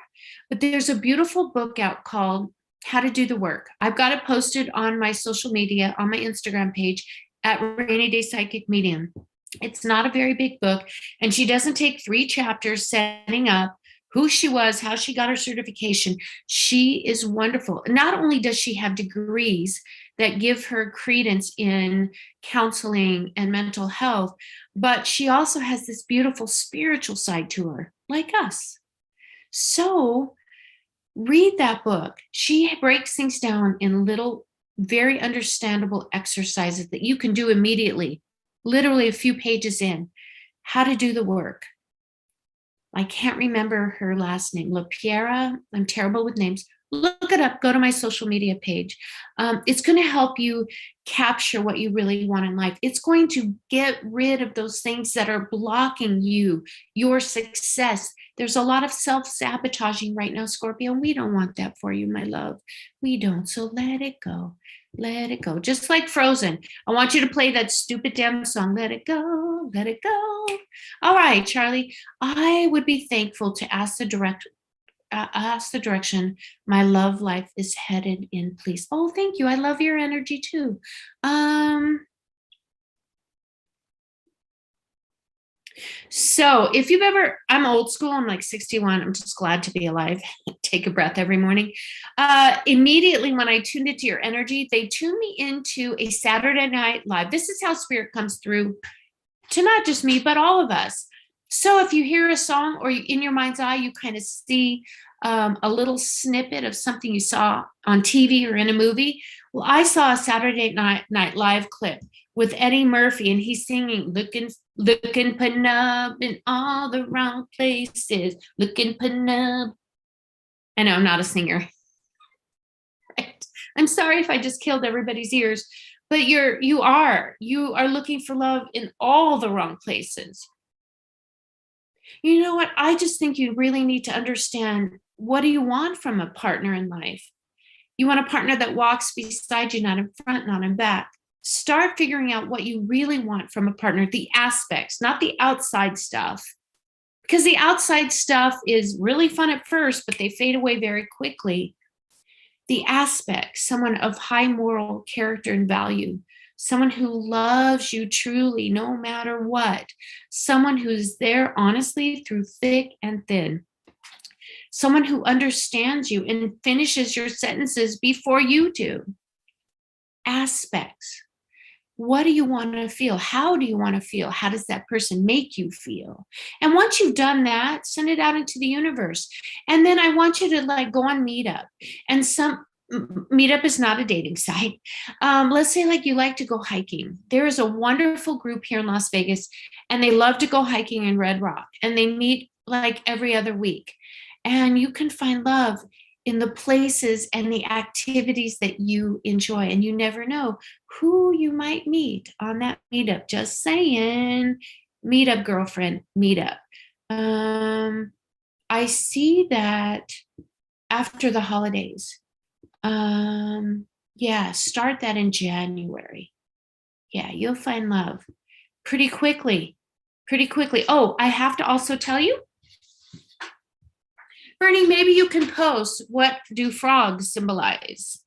but there's a beautiful book out called How to Do the Work. I've got it posted on my social media, on my Instagram page at Rainy Day Psychic Medium. It's not a very big book, and she doesn't take 3 chapters setting up who she was, how she got her certification. She is wonderful. Not only does she have degrees that give her credence in counseling and mental health, but she also has this beautiful spiritual side to her, like us. So read that book. She breaks things down in little, very understandable exercises that you can do immediately, literally a few pages in. How to do the work. I can't remember her last name. LaPiera. I'm terrible with names. Look it up. Go to my social media page. It's going to help you capture what you really want in life. It's going to get rid of those things that are blocking you, your success. There's a lot of self-sabotaging right now, Scorpio. We don't want that for you, my love. We don't. So let it go. Let it go. Just like Frozen. I want you to play that stupid damn song. Let it go. Let it go. All right, Charlie. I would be thankful to ask the direction my love life is headed in, please. Oh, thank you. I love your energy too. So if you've ever, I'm old school, I'm like 61, I'm just glad to be alive. Take a breath every morning. Immediately when I tuned into your energy, they tuned me into a Saturday Night Live. This is how spirit comes through to not just me, but all of us. So if you hear a song or in your mind's eye, you kind of see a little snippet of something you saw on TV or in a movie. Well, I saw a Saturday Night Live clip with Eddie Murphy, and he's singing, looking penub in all the wrong places, looking penub. I know I'm not a singer. Right? I'm sorry if I just killed everybody's ears, but you are looking for love in all the wrong places. You know what? I just think you really need to understand, what do you want from a partner in life? You want a partner that walks beside you, not in front, not in back. Start figuring out what you really want from a partner, the aspects, not the outside stuff. Because the outside stuff is really fun at first, but they fade away very quickly. The aspects, someone of high moral character and value, someone who loves you truly, no matter what, someone who's there honestly through thick and thin, someone who understands you and finishes your sentences before you do. Aspects. What do you want to feel? How do you want to feel? How does that person make you feel? And once you've done that, send it out into the universe. And then I want you to go on Meetup. And Meetup is not a dating site. Let's say you like to go hiking. There is a wonderful group here in Las Vegas, and they love to go hiking in Red Rock. And they meet every other week. And you can find love in the places and the activities that you enjoy. And you never know who you might meet on that meetup. Just saying. Meetup, girlfriend, meetup. I see that after the holidays. Yeah, start that in January. Yeah, you'll find love pretty quickly. Pretty quickly. Oh, I have to also tell you, Bernie, maybe you can post, what do frogs symbolize?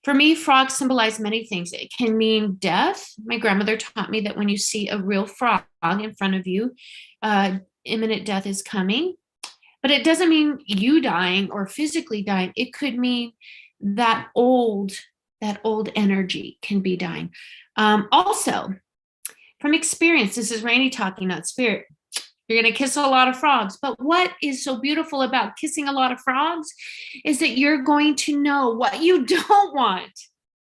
For me, frogs symbolize many things. It can mean death. My grandmother taught me that when you see a real frog in front of you, imminent death is coming. But it doesn't mean you dying or physically dying. It could mean that old energy can be dying. Also, from experience, this is Rainey talking, not spirit. You're going to kiss a lot of frogs. But what is so beautiful about kissing a lot of frogs is that you're going to know what you don't want.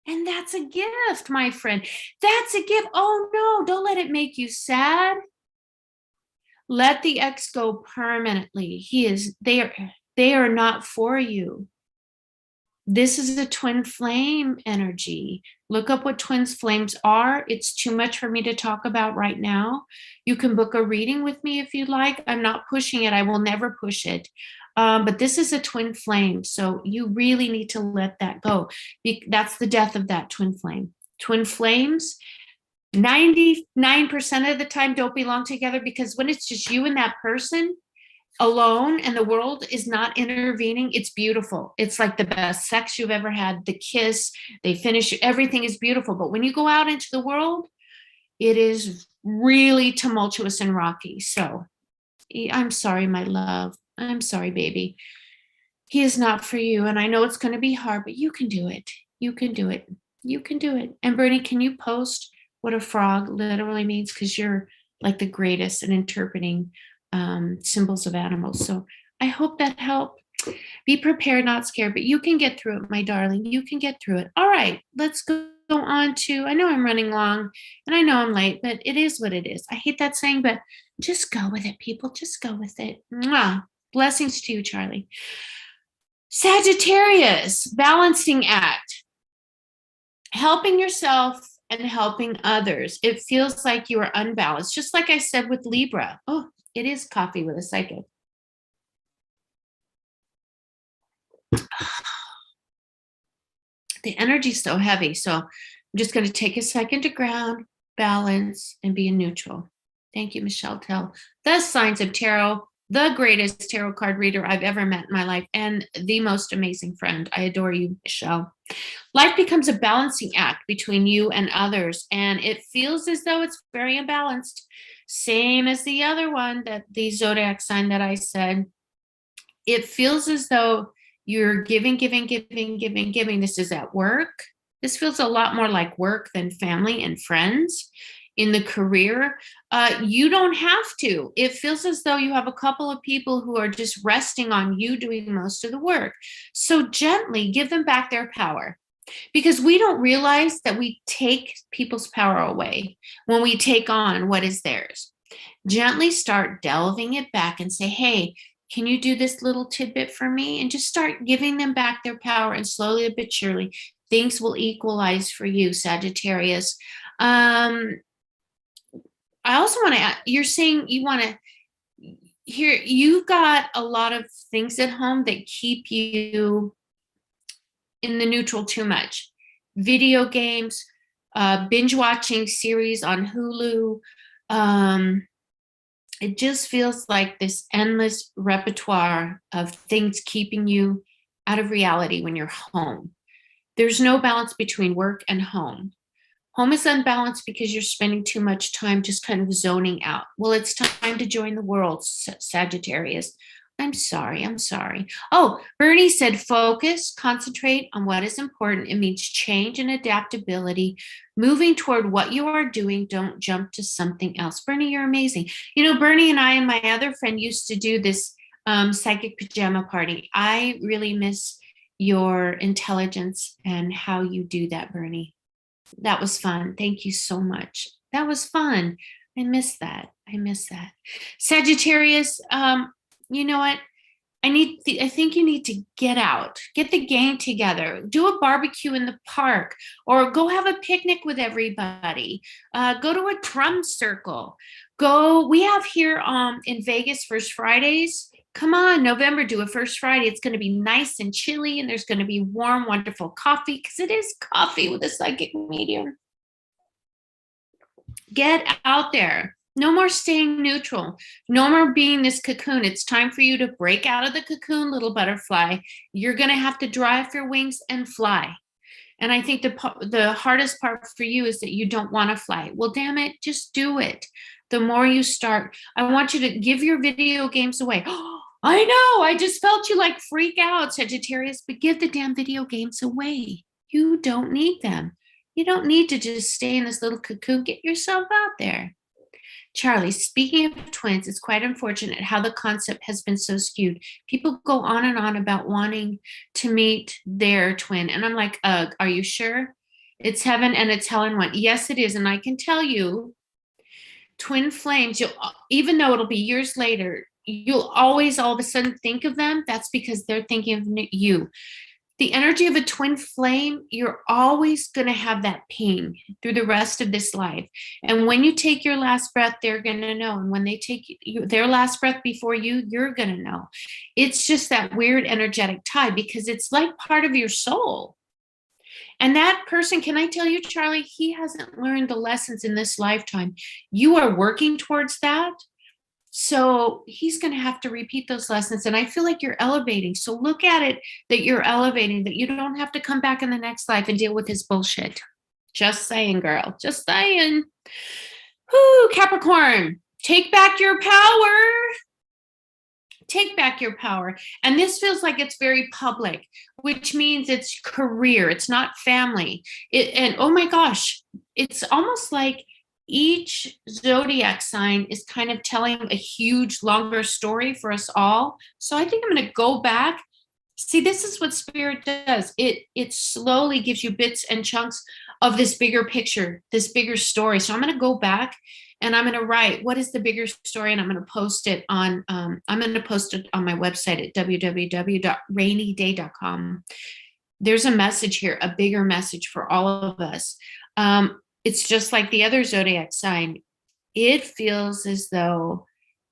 And that's a gift, my friend. That's a gift. Oh, no, don't let it make you sad. Let the ex go permanently. They are not for you. This is a twin flame energy. Look up what twin flames are. It's too much for me to talk about right now. You can book a reading with me if you'd like. I'm not pushing it. I will never push it. But this is a twin flame. So you really need to let that go. That's the death of that twin flame. Twin flames, 99% of the time don't belong together, because when it's just you and that person alone and the world is not intervening, it's beautiful. It's like the best sex you've ever had. The kiss, they finish, everything is beautiful. But when you go out into the world, it is really tumultuous and rocky. So I'm sorry, my love. I'm sorry, baby. He is not for you. And I know it's going to be hard, but you can do it. You can do it. You can do it. And Bernie, can you post what a frog literally means? Because you're like the greatest at interpreting symbols of animals. So I hope that helped. Be prepared, not scared, but you can get through it, my darling. You can get through it. All right, let's go on to, I know I'm running long and I know I'm late, but it is what it is. I hate that saying, but just go with it, people. Just go with it. Mwah. Blessings to you, Charlie. Sagittarius, balancing act. Helping yourself and helping others. It feels like you are unbalanced, just like I said with Libra. Oh, it is coffee with a psychic. The energy's so heavy. So I'm just going to take a second to ground, balance, and be in neutral. Thank you, Michelle Tell. The Signs of Tarot, the greatest tarot card reader I've ever met in my life, and the most amazing friend. I adore you, Michelle. Life becomes a balancing act between you and others, and it feels as though it's very imbalanced. Same as the other one, that the zodiac sign that I said. It feels as though you're giving. This is at work. This feels a lot more like work than family and friends. In the career, you don't have to. It feels as though you have a couple of people who are just resting on you doing most of the work. So gently give them back their power, because we don't realize that we take people's power away when we take on what is theirs. Gently start delving it back and say, hey, can you do this little tidbit for me? And just start giving them back their power, and slowly but surely things will equalize for you, Sagittarius. I also want to add, you're saying you want to hear, you've got a lot of things at home that keep you in the neutral too much. Video games, binge watching series on Hulu. It just feels like this endless repertoire of things keeping you out of reality when you're home. There's no balance between work and home. Home is unbalanced because you're spending too much time just kind of zoning out. Well, it's time to join the world, Sagittarius. I'm sorry. Oh, Bernie said focus, concentrate on what is important. It means change and adaptability, moving toward what you are doing. Don't jump to something else. Bernie, you're amazing. You know, Bernie and I and my other friend used to do this psychic pajama party. I really miss your intelligence and how you do that, Bernie. That was fun. Thank you so much. That was fun. I miss that. Sagittarius, you know what? I think you need to get out, get the gang together, do a barbecue in the park, or go have a picnic with everybody. Go to a drum circle. We have here in Vegas First Fridays. Come on, November, do a First Friday. It's going to be nice and chilly, and there's going to be warm, wonderful coffee, because it is coffee with a psychic medium. Get out there. No more staying neutral. No more being this cocoon. It's time for you to break out of the cocoon, little butterfly. You're going to have to dry off your wings and fly. And I think the hardest part for you is that you don't want to fly. Well, damn it, just do it. The more you start, I want you to give your video games away. Oh, I know, I just felt you like freak out, Sagittarius, but give the damn video games away. You don't need them. You don't need to just stay in this little cocoon. Get yourself out there. Charlie, speaking of twins, it's quite unfortunate how the concept has been so skewed. People go on and on about wanting to meet their twin. And I'm like, are you sure? It's heaven and it's hell in one. Yes, it is. And I can tell you, twin flames, even though it'll be years later, you'll always all of a sudden think of them. That's because they're thinking of you. The energy of a twin flame, you're always going to have that ping through the rest of this life. And when you take your last breath, they're going to know. And when they take their last breath before you, you're going to know. It's just that weird energetic tie, because it's like part of your soul. And that person, can I tell you, Charlie, he hasn't learned the lessons in this lifetime. You are working towards that. So he's going to have to repeat those lessons. And I feel like you're elevating. So look at it that you're elevating, that you don't have to come back in the next life and deal with his bullshit. Just saying, girl. Just saying. Whoo, Capricorn, take back your power. Take back your power. And this feels like it's very public, which means it's career. It's not family. And oh my gosh, it's almost like each zodiac sign is kind of telling a huge, longer story for us all. So I think I'm going to go back. See, this is what spirit does. It slowly gives you bits and chunks of this bigger picture, this bigger story. So I'm going to go back and I'm going to write what is the bigger story, and I'm going to post it on my website at www.raineyday.com. There's a message here, a bigger message for all of us. It's just like the other zodiac sign. It feels as though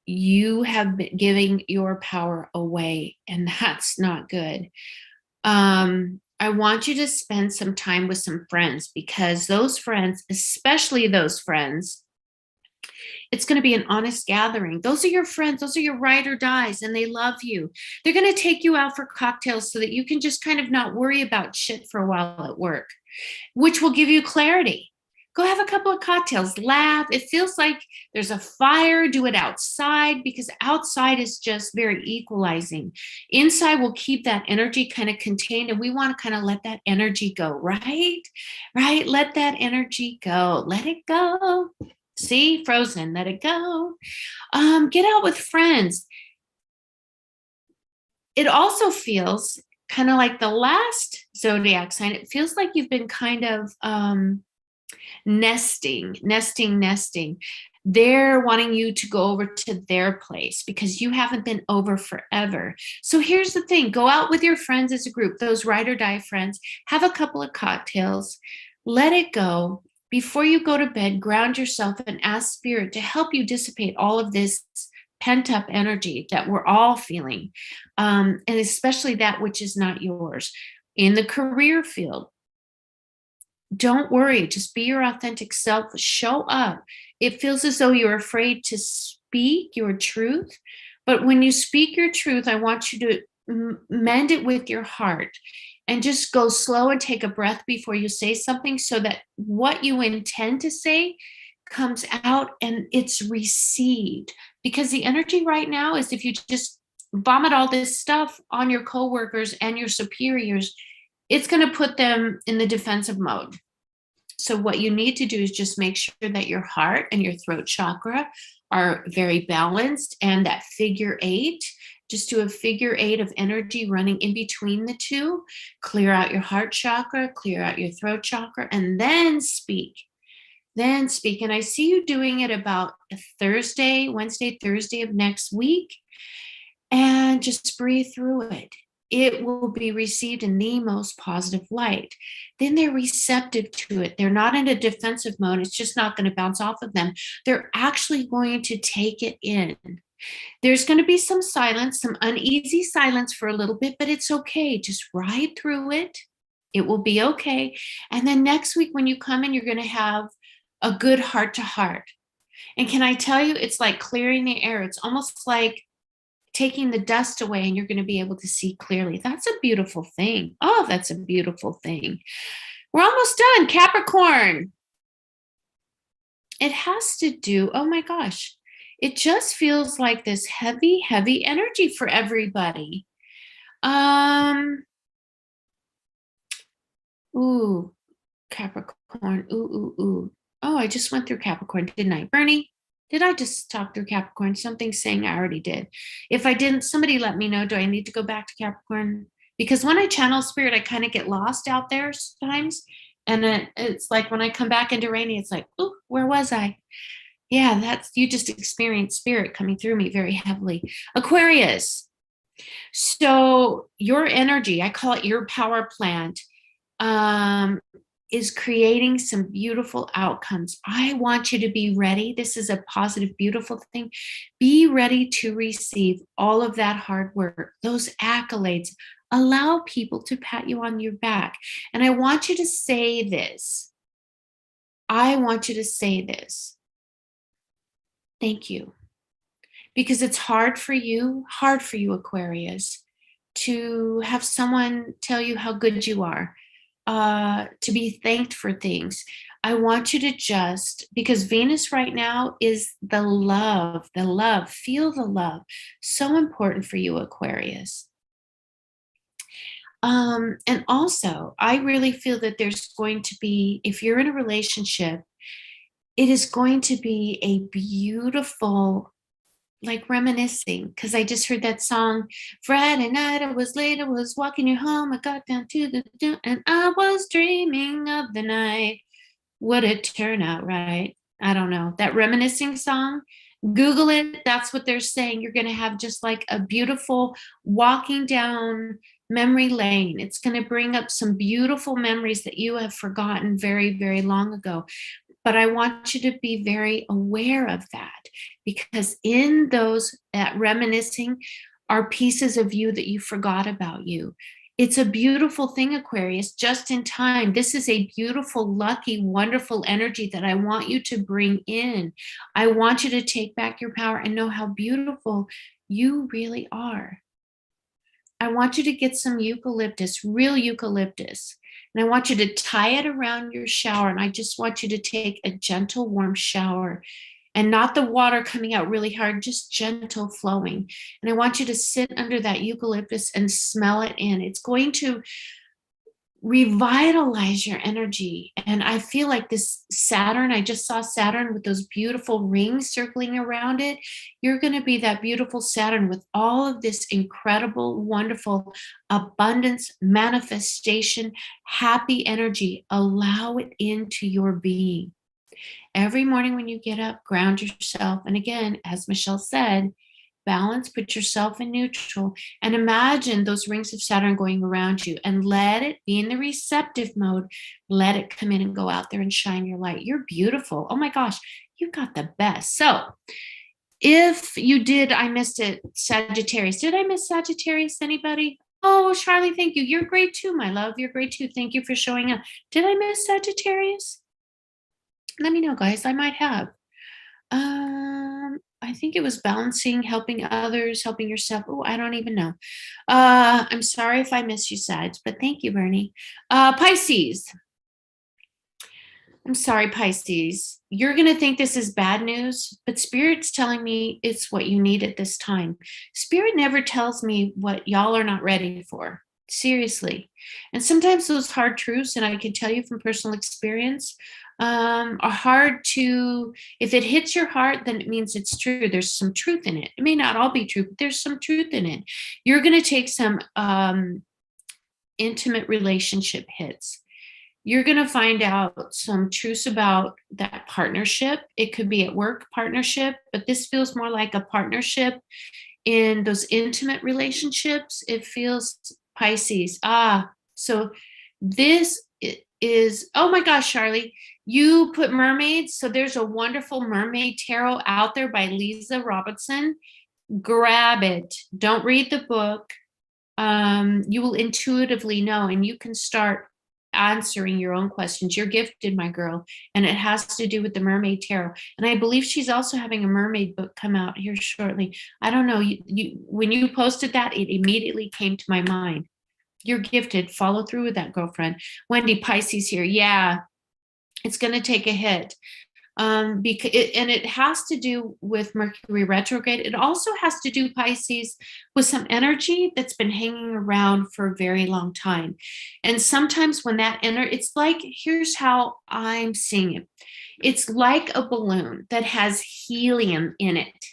you have been giving your power away, and that's not good. I want you to spend some time with some friends, because those friends, especially those friends, it's going to be an honest gathering. Those are your friends. Those are your ride or dies, and they love you. They're going to take you out for cocktails so that you can just kind of not worry about shit for a while at work, which will give you clarity. Go have a couple of cocktails, laugh. It feels like there's a fire. Do it outside, because outside is just very equalizing. Inside will keep that energy kind of contained, and we want to kind of let that energy go, right? Right? Let that energy go. Let it go. See, Frozen, let it go. Get out with friends. It also feels kind of like the last zodiac sign. It feels like you've been kind of nesting. They're wanting you to go over to their place because you haven't been over forever. So here's the thing. Go out with your friends as a group, those ride or die friends. Have a couple of cocktails. Let it go. Before you go to bed, ground yourself and ask spirit to help you dissipate all of this pent-up energy that we're all feeling, and especially that which is not yours. In the career field, don't worry. Just be your authentic self. Show up. It feels as though you're afraid to speak your truth, but when you speak your truth, I want you to mend it with your heart. And just go slow and take a breath before you say something, so that what you intend to say comes out and it's received. Because the energy right now is, if you just vomit all this stuff on your coworkers and your superiors, it's going to put them in the defensive mode. So what you need to do is just make sure that your heart and your throat chakra are very balanced, and that figure 8. Just do a figure 8 of energy running in between the two. Clear out your heart chakra, clear out your throat chakra, and then speak. Then speak. And I see you doing it about Wednesday, Thursday of next week. and just breathe through it. It will be received in the most positive light. Then they're receptive to it. They're not in a defensive mode. It's just not going to bounce off of them. They're actually going to take it in. There's going to be some silence, some uneasy silence for a little bit, but it's okay. Just ride through it. It will be okay. And then next week when you come in, you're going to have a good heart to heart. And can I tell you, it's like clearing the air. It's almost like taking the dust away and you're going to be able to see clearly. That's a beautiful thing. Oh, that's a beautiful thing. We're almost done. Capricorn. It has to do, oh my gosh, it just feels like this heavy, heavy energy for everybody. Ooh, Capricorn. Ooh. Oh, I just went through Capricorn, didn't I? Bernie, did I just talk through Capricorn? Something's saying I already did. If I didn't, somebody let me know. Do I need to go back to Capricorn? Because when I channel spirit, I kind of get lost out there sometimes. And it's like when I come back into Rainey, it's like, oh, where was I? Yeah, that's, you just experienced spirit coming through me very heavily. Aquarius. So your energy, I call it your power plant, is creating some beautiful outcomes. I want you to be ready. This is a positive, beautiful thing. Be ready to receive all of that hard work, those accolades. Allow people to pat you on your back. And I want you to say this. I want you to say this. Thank you. Because it's hard for you, Aquarius, to have someone tell you how good you are. To be thanked for things. I want you to just, because Venus right now is the love, feel the love. So important for you, Aquarius. And also, I really feel that there's going to be, if you're in a relationship, it is going to be a beautiful, like reminiscing, because I just heard that song, Friday night, I was late, I was walking you home, I got down to the, and I was dreaming of the night. Would it turn out right? I don't know. That reminiscing song, Google it. That's what they're saying. You're going to have just like a beautiful walking down memory lane. It's going to bring up some beautiful memories that you have forgotten very, very long ago. But I want you to be very aware of that, because in that reminiscing are pieces of you that you forgot about you. It's a beautiful thing, Aquarius, just in time. This is a beautiful, lucky, wonderful energy that I want you to bring in. I want you to take back your power and know how beautiful you really are. I want you to get some eucalyptus, real eucalyptus. And I want you to tie it around your shower. And I just want you to take a gentle, warm shower, and not the water coming out really hard, just gentle flowing. And I want you to sit under that eucalyptus and smell it in. It's going to revitalize your energy. And I feel like this Saturn, I just saw Saturn with those beautiful rings circling around it. You're going to be that beautiful Saturn with all of this incredible, wonderful abundance, manifestation, happy energy. Allow it into your being. Every morning when you get up, ground yourself. And again, as Michelle said, balance, put yourself in neutral, and imagine those rings of Saturn going around you, and let it be in the receptive mode. Let it come in and go out there and shine your light. You're beautiful. Oh my gosh, you got the best. So if you did, I missed it, Sagittarius. Did I miss Sagittarius? Anybody? Oh, Charlie, thank you. You're great too, my love. You're great too. Thank you for showing up. Did I miss Sagittarius? Let me know, guys. I might have. I think it was balancing, helping others, helping yourself. Oh, I don't even know. I'm sorry if I missed you, Sag, but thank you, Bernie. Pisces. I'm sorry, Pisces. You're going to think this is bad news, but Spirit's telling me it's what you need at this time. Spirit never tells me what y'all are not ready for. Seriously. And sometimes those hard truths, and I can tell you from personal experience, are hard to, if it hits your heart, then it means it's true. There's some truth in it. It may not all be true, but there's some truth in it. You're going to take some intimate relationship hits. You're going to find out some truths about that partnership. It could be at work partnership, but this feels more like a partnership in those intimate relationships. It feels Pisces. So this is, oh my gosh, Charlie, you put mermaids. So there's a wonderful mermaid tarot out there by Lisa Robertson. Grab it. Don't read the book. You will intuitively know, and you can start answering your own questions. You're gifted, my girl, and it has to do with the mermaid tarot. And I believe she's also having a mermaid book come out here shortly. I don't know. When you posted that, it immediately came to my mind. You're gifted. Follow through with that, girlfriend. Wendy, Pisces here. Yeah, it's going to take a hit. Because it has to do with Mercury retrograde. It also has to do, Pisces, with some energy that's been hanging around for a very long time. And sometimes when that it's like, here's how I'm seeing it. It's like a balloon that has helium in it.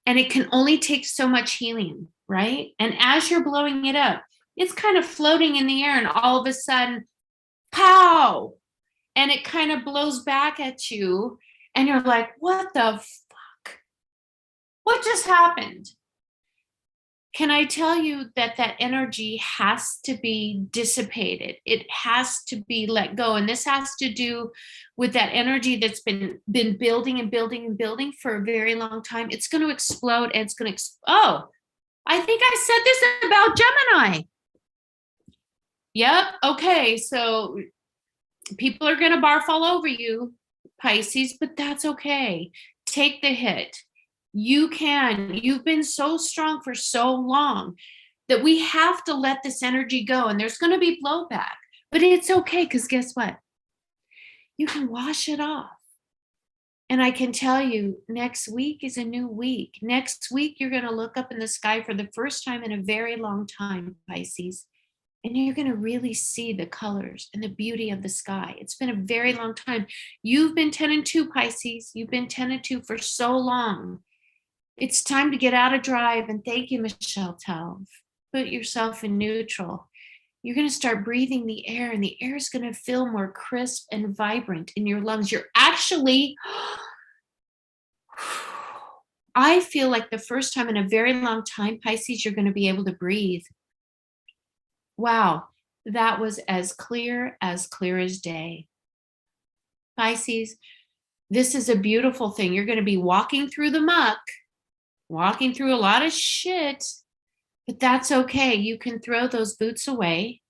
And it can only take so much helium, right? And as you're blowing it up, it's kind of floating in the air, and all of a sudden, pow! And it kind of blows back at you, and you're like, what the fuck? What just happened? Can I tell you that that energy has to be dissipated? It has to be let go. And this has to do with that energy that's been building and building and building for a very long time. It's going to explode, and it's going to, I think I said this about Gemini. Yep. Okay. So people are going to barf all over you, Pisces, but that's okay. Take the hit. You can. You've been so strong for so long that we have to let this energy go. And there's going to be blowback, but it's okay, because guess what? You can wash it off. And I can tell you, next week is a new week. Next week, you're going to look up in the sky for the first time in a very long time, Pisces. And you're going to really see the colors and the beauty of the sky. It's been a very long time. You've been 10 and 2, Pisces. You've been 10 and 2 for so long. It's time to get out of drive. And thank you, Michelle Talv. Put yourself in neutral. You're going to start breathing the air, and the air is going to feel more crisp and vibrant in your lungs. You're actually, I feel like the first time in a very long time, Pisces, you're going to be able to breathe. Wow, that was as clear as day. Pisces, this is a beautiful thing. You're going to be walking through the muck, walking through a lot of shit, but that's okay. You can throw those boots away,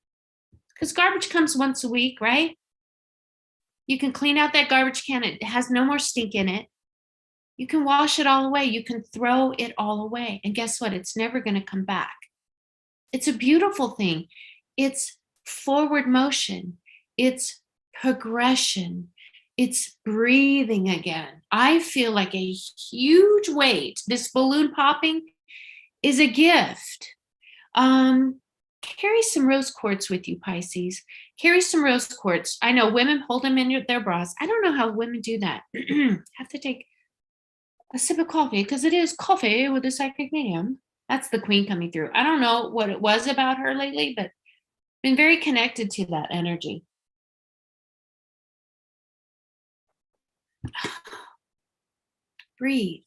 because garbage comes once a week, right? You can clean out that garbage can. It has no more stink in it. You can wash it all away. You can throw it all away. And guess what? It's never going to come back. It's a beautiful thing. It's forward motion. It's progression. It's breathing again. I feel like a huge weight. This balloon popping is a gift. Carry some rose quartz with you, Pisces. Carry some rose quartz. I know women hold them in their bras. I don't know how women do that. Have to take a sip of coffee, because it is coffee with a psychic medium. That's the queen coming through. I don't know what it was about her lately, but been very connected to that energy. Breathe.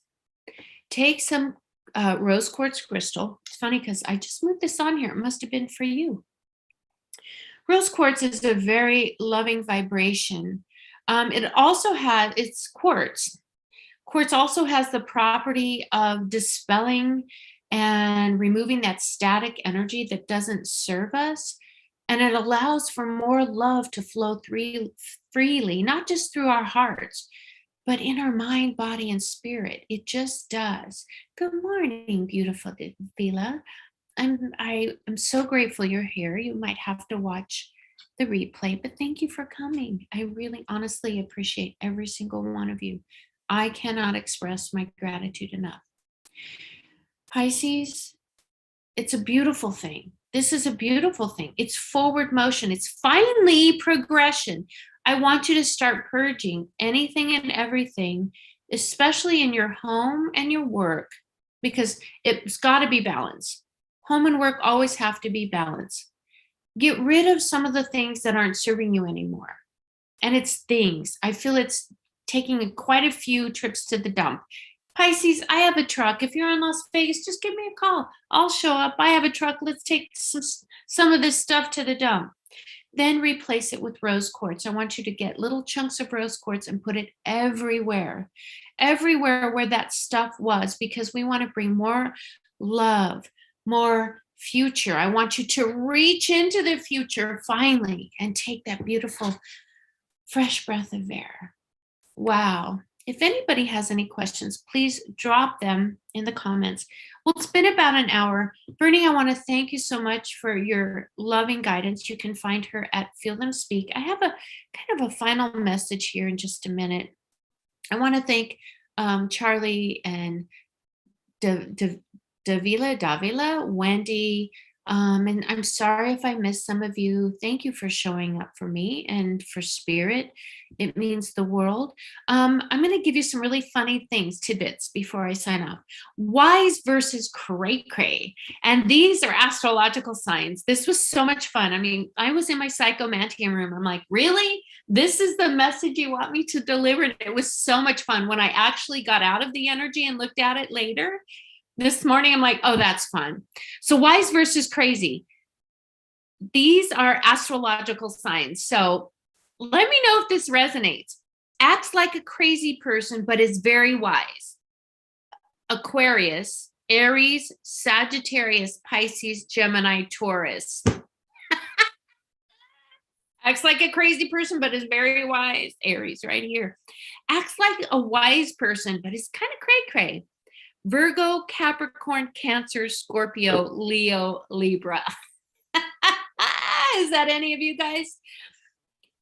Take some rose quartz crystal. It's funny because I just moved this on here. It must have been for you. Rose quartz is a very loving vibration. It also has, it's quartz. Quartz also has the property of dispelling and removing that static energy that doesn't serve us. And it allows for more love to flow freely, not just through our hearts, but in our mind, body, and spirit. It just does. Good morning, beautiful Vila. I'm so grateful you're here. You might have to watch the replay, but thank you for coming. I really honestly appreciate every single one of you. I cannot express my gratitude enough. Pisces, it's a beautiful thing. This is a beautiful thing. It's forward motion. It's finally progression. I want you to start purging anything and everything, especially in your home and your work, because it's got to be balanced. Home and work always have to be balanced. Get rid of some of the things that aren't serving you anymore. And it's things. I feel it's taking quite a few trips to the dump. Pisces, I have a truck. If you're in Las Vegas, just give me a call. I'll show up. I have a truck. Let's take some of this stuff to the dump. Then replace it with rose quartz. I want you to get little chunks of rose quartz and put it everywhere where that stuff was, because we want to bring more love, more future. I want you to reach into the future finally and take that beautiful, fresh breath of air. Wow. If anybody has any questions, please drop them in the comments. Well, it's been about an hour. Bernie, I want to thank you so much for your loving guidance. You can find her at Feel Them Speak. I have a kind of a final message here in just a minute. I want to thank Charlie and Davila, Wendy, and I'm sorry if I missed some of you. Thank you for showing up for me and for spirit. It means the world. I'm going to give you some really funny tidbits before I sign off. Wise versus cray cray. And these are astrological signs. This was so much fun. I mean, I was in my psychomantium room. I'm like, really? This is the message you want me to deliver? And it was so much fun. When I actually got out of the energy and looked at it later, this morning, I'm like, oh, that's fun. So wise versus crazy. These are astrological signs. So let me know if this resonates. Acts like a crazy person, but is very wise. Aquarius, Aries, Sagittarius, Pisces, Gemini, Taurus. Acts like a crazy person, but is very wise. Aries right here. Acts like a wise person, but is kind of cray-cray. Virgo, Capricorn, Cancer, Scorpio, Leo, Libra. Is that any of you guys?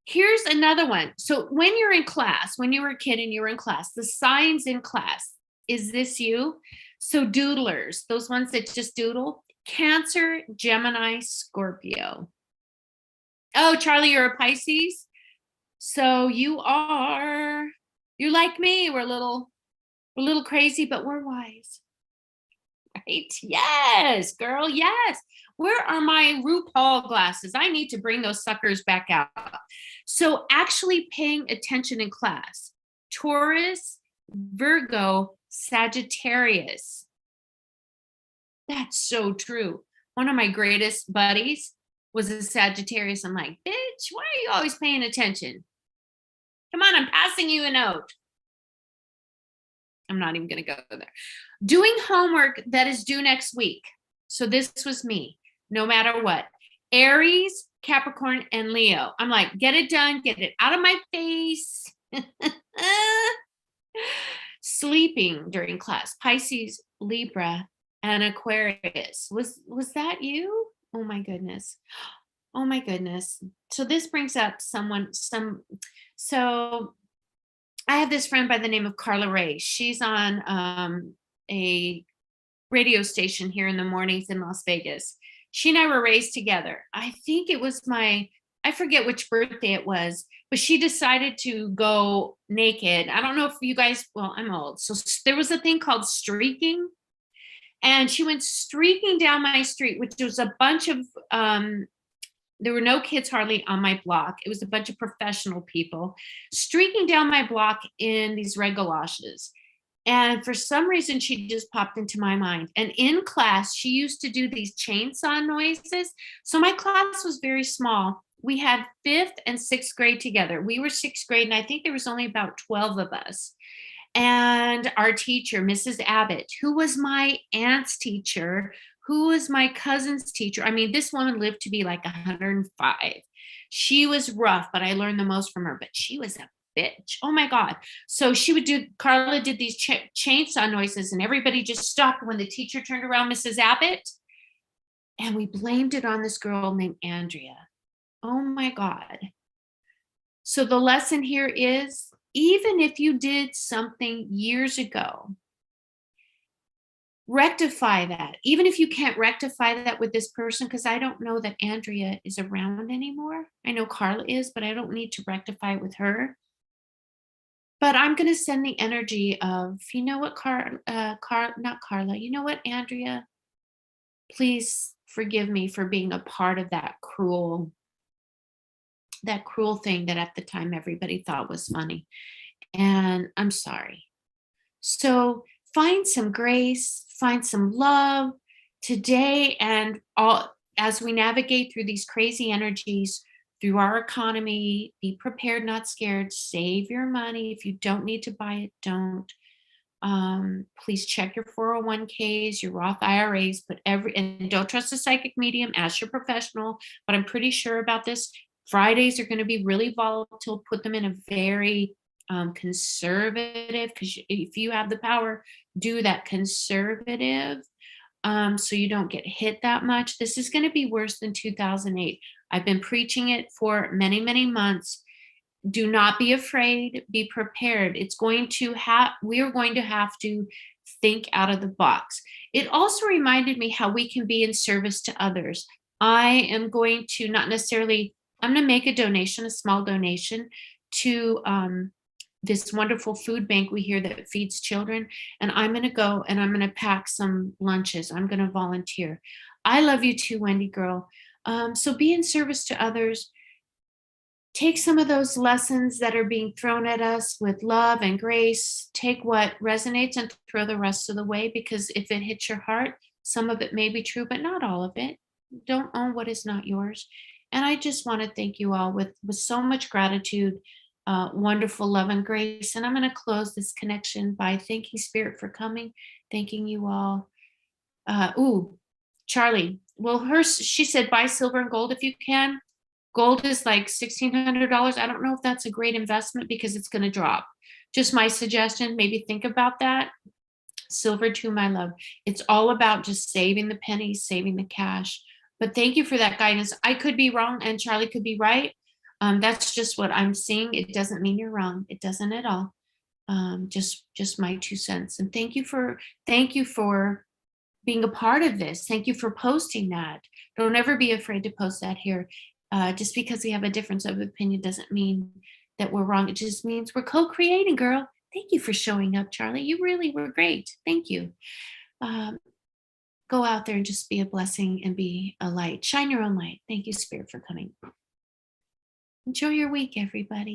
Here's another one. So when you're in class, when you were a kid and you were in class, the signs in class, is this you? So doodlers, those ones that just doodle, Cancer, Gemini, Scorpio. Oh, Charlie, you're a Pisces. So you're like me. We're a little crazy, but we're wise. Right? Yes, girl. Yes. Where are my RuPaul glasses? I need to bring those suckers back out. So actually paying attention in class. Taurus, Virgo, Sagittarius. That's so true. One of my greatest buddies was a Sagittarius. I'm like, bitch, why are you always paying attention? Come on, I'm passing you a note. I'm not even going to go there. Doing homework that is due next week. So this was me, no matter what. Aries, Capricorn, and Leo. I'm like, get it done, get it out of my face. Sleeping during class. Pisces, Libra, and Aquarius. Was that you? Oh my goodness. Oh my goodness. So this brings up so I have this friend by the name of Carla Ray. She's on a radio station here in the mornings in Las Vegas. She and I were raised together. I think it was I forget which birthday it was, but she decided to go naked. I don't know if you guys, well, I'm old. So there was a thing called streaking. And she went streaking down my street, which was a bunch of, there were no kids hardly on my block. It was a bunch of professional people streaking down my block in these red galoshes. And for some reason, she just popped into my mind. And in class, she used to do these chainsaw noises. So my class was very small. We had 5th and 6th grade together. We were 6th grade, and I think there was only about 12 of us. And our teacher, Mrs. Abbott, who was my aunt's teacher, who was my cousin's teacher. I mean, this woman lived to be like 105. She was rough, but I learned the most from her. But she was a bitch. Oh my God. So Carla did these chainsaw noises, and everybody just stopped when the teacher turned around, Mrs. Abbott. And we blamed it on this girl named Andrea. Oh my God. So the lesson here is, even if you did something years ago, rectify that. Even if you can't rectify that with this person, because I don't know that Andrea is around anymore. I know Carla is, but I don't need to rectify it with her. But I'm going to send the energy of, you know what, not Carla, you know what, Andrea, please forgive me for being a part of that cruel thing that at the time everybody thought was funny. And I'm sorry. So find some grace, find some love today, and all as we navigate through these crazy energies through our economy. Be prepared, not scared. Save your money. If you don't need to buy it, don't. Please check your 401ks, your Roth IRAs, and don't trust a psychic medium, ask your professional, but I'm pretty sure about this. Fridays are going to be really volatile. Put them in a very conservative, because if you have the power, do that conservative, so you don't get hit that much. This is going to be worse than 2008. I've been preaching it for many, many months. Do not be afraid, be prepared. We are going to have to think out of the box. It also reminded me how we can be in service to others. I am going to I'm going to make a donation, a small donation to this wonderful food bank we hear that feeds children. And I'm going to go and I'm going to pack some lunches. I'm going to volunteer. I love you too, Wendy girl. So be in service to others. Take some of those lessons that are being thrown at us with love and grace. Take what resonates and throw the rest of the way, because if it hits your heart, some of it may be true, but not all of it. Don't own what is not yours. And I just want to thank you all with so much gratitude, wonderful love and grace. And I'm going to close this connection by thanking Spirit for coming, thanking you all. Charlie, well, she said buy silver and gold if you can. Gold is like $1,600. I don't know if that's a great investment because it's going to drop. Just my suggestion, maybe think about that. Silver too, my love. It's all about just saving the pennies, saving the cash. But thank you for that guidance. I could be wrong and Charlie could be right. That's just what I'm seeing. It doesn't mean you're wrong. It doesn't at all. Just my 2 cents. And thank you for being a part of this. Thank you for posting that. Don't ever be afraid to post that here. Just because we have a difference of opinion doesn't mean that we're wrong. It just means we're co-creating, girl. Thank you for showing up, Charlie. You really were great. Thank you. Go out there and just be a blessing and be a light. Shine your own light. Thank you, Spirit, for coming. Enjoy your week, everybody.